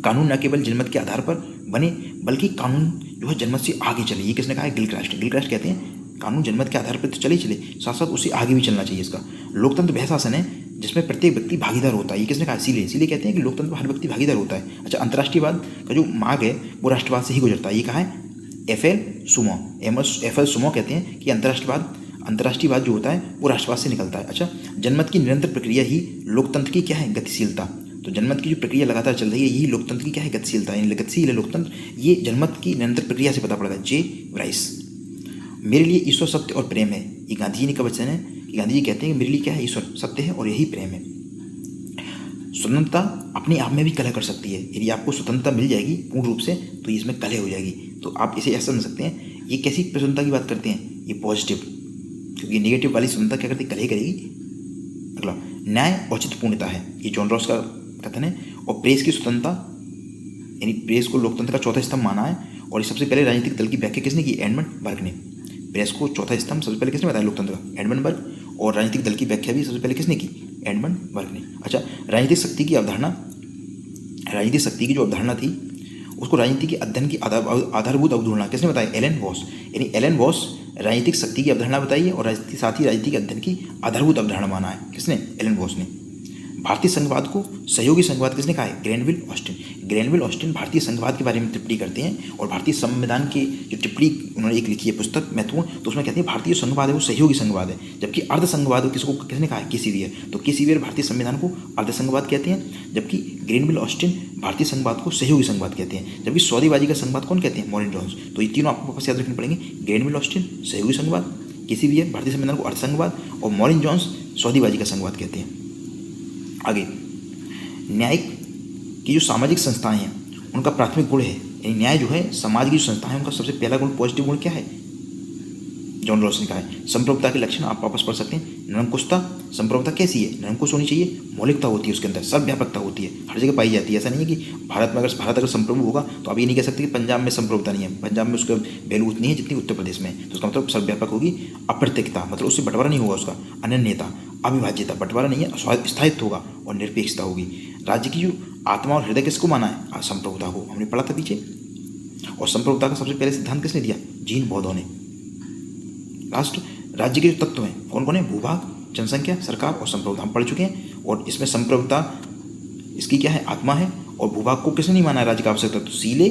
कानून न केवल जनमत के आधार पर बने बल्कि कानून जो है जनमत से आगे चले, ये किसने कहा है? गिलक्रास्ट। गिलक्रास्ट कहते हैं कानून जनमत के आधार पर तो चले साथ साथ उससे आगे भी चलना चाहिए इसका। लोकतंत्र वह शासन है जिसमें प्रत्येक व्यक्ति भागीदार होता है, ये किसने कहा? इसीलिए कहते हैं कि लोकतंत्र में हर व्यक्ति भागीदार होता है। अच्छा, अंतर्राष्ट्रीयवाद का जो मार्ग है वो राष्ट्रवाद से ही गुजरता है, ये कहा है? F.L. सुमो। F.L. सुमो कहते हैं कि अंतर्राष्ट्रीयवाद जो होता है वो राष्ट्रवाद से निकलता है। अच्छा, जनमत की निरंतर प्रक्रिया ही लोकतंत्र की क्या है? गतिशीलता। तो जनमत की जो प्रक्रिया लगातार चल रही है यही लोकतंत्र की क्या है? गतिशीलता। यानी गतिशील है लोकतंत्र, ये जनमत की निरंतर प्रक्रिया से पता पड़ता है। जे राइस। मेरे लिए ईश्वर सत्य और प्रेम है, ये गांधी जी ने का वचन है कि गांधी जी कहते हैं कि मेरे लिए क्या है? ईश्वर सत्य है और यही प्रेम है। स्वतंत्रता अपने आप में भी कलह कर सकती है, यदि आपको स्वतंत्रता मिल जाएगी पूर्ण रूप से तो इसमें कलह हो जाएगी। तो आप इसे ऐसा समझ सकते हैं, ये कैसी स्वतंत्रता की बात करते हैं? ये पॉजिटिव, क्योंकि नेगेटिव वाली स्वतंत्रता क्या करती है? कलह करेगी। अगला, न्याय औचित्यपूर्णता है, ये जॉन रॉस का कथन है। और प्रेस की स्वतंत्रता, यानी प्रेस को लोकतंत्र का चौथा स्तंभ माना है। और ये सबसे पहले राजनीतिक दल की व्याख्या किसने की? एडमंड बर्ग ने। प्रेस को चौथा स्तंभ सबसे पहले किसने बताया? लोकतंत्र का, एडमंड बर्ग। और राजनीतिक दल की व्याख्या भी सबसे पहले किसने की? एडमंड बर्ग ने। अच्छा, राजनीतिक शक्ति की जो अवधारणा थी उसको राजनीति के अध्ययन की आधारभूत अवधारणा किसने बताई? Alan Voss. यानी एलन वॉस राजनीतिक शक्ति की अवधारणा बताई है और साथ ही राजनीतिक अध्ययन की आधारभूत अवधारणा माना है। किसने? एलन वॉस ने। भारतीय संघवाद को सहयोगी संघवाद किसने कहा है? Granville Austin. ग्रेनविल ऑस्टिन भारतीय संघवाद के बारे में टिप्पणी करते हैं और भारतीय संविधान की जो टिप्पणी उन्होंने एक लिखी है पुस्तक महत्वपूर्ण, तो उसमें कहते हैं भारतीय संघवाद है वो सहयोगी संघवाद है, जबकि अर्ध संघवाद किसने कहा है? केसीवियर। तो केसीवियर भारतीय संविधान को अर्ध संघवाद कहते हैं, जबकि ग्रेनविल ऑस्टिन भारतीय संघवाद को सहयोगी संघवाद कहते हैं, जबकि सौदेबाजी का संघवाद कौन कहते हैं? मॉरिन जॉन्स। तो ये तीनों आपको वापस याद रखने पड़ेंगे। ग्रेनविल ऑस्टिन सहयोगी संघवाद, केसीवियर भारतीय संविधान को अर्ध संघवाद और मॉरिन जॉन्स सौदेबाजी का संघवाद कहते हैं। आगे, न्यायिक की जो सामाजिक संस्थाएं हैं उनका प्राथमिक गुण है, यानी न्याय जो है समाज की जो संस्थाएं हैं उनका सबसे पहला गुण, पॉजिटिव गुण क्या है? जॉन रॉस ने कहा है। संप्रभुता के लक्षण आप वापस पढ़ सकते हैं। निरंकुशता, संप्रभुता कैसी है? निरंकुश होनी चाहिए, मौलिकता होती है उसके अंदर, सर्वव्यापकता होती है, हर जगह पाई जाती है। ऐसा नहीं है कि भारत अगर संप्रभु होगा तो आप ये नहीं कह सकते कि पंजाब में संप्रभुता नहीं है, पंजाब में उसका वैल्यू उतनी है जितनी उत्तर प्रदेश में है। तो उसका मतलब सर्वव्यापक होगी। अप्रत्यक्षता मतलब उससे बंटवारा नहीं होगा उसका। अनन्यता, अविभाज्यता, बंटवारा नहीं है, स्थायित्व होगा। और निरपेक्षता होगी। राज्य की जो आत्मा और हृदय किसको माना है? संप्रभुता को, हमने पढ़ा था पीछे। और संप्रभुता का सबसे पहले सिद्धांत किसने दिया? जीन बौद्धों ने। लास्ट, राज्य के जो तत्व हैं कौन कौन है? भूभाग, जनसंख्या, सरकार और संप्रभुता हम पढ़ चुके हैं। और इसमें संप्रभुता इसकी क्या है? आत्मा है। और भूभाग को किसने नहीं माना है राज्य का आवश्यक तत्व? सीले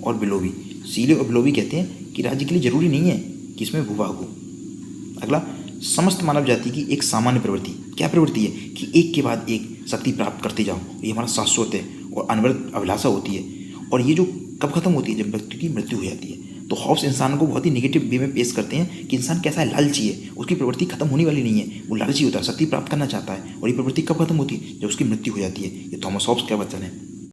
और बिलोवी। सीले और बिलोवी कहते हैं कि राज्य के लिए जरूरी नहीं है कि इसमें भूभाग हो। अगला, समस्त मानव जाति की एक सामान्य प्रवृत्ति, क्या प्रवृत्ति है? कि एक के बाद एक शक्ति प्राप्त करते जाओ, ये हमारा शाश्वत है और अनवरत अभिलाषा होती है। और ये जो कब खत्म होती है? जब व्यक्ति की मृत्यु हो जाती है। तो हॉब्स इंसान को बहुत ही नेगेटिव वे में पेश करते हैं कि इंसान कैसा है? लालची है, उसकी प्रवृत्ति खत्म होने वाली नहीं है, वो लालची होता है, शक्ति प्राप्त करना चाहता है। और ये प्रवृत्ति कब खत्म होती है? जब उसकी मृत्यु हो जाती है। ये थॉमस हॉब्स का वचन है।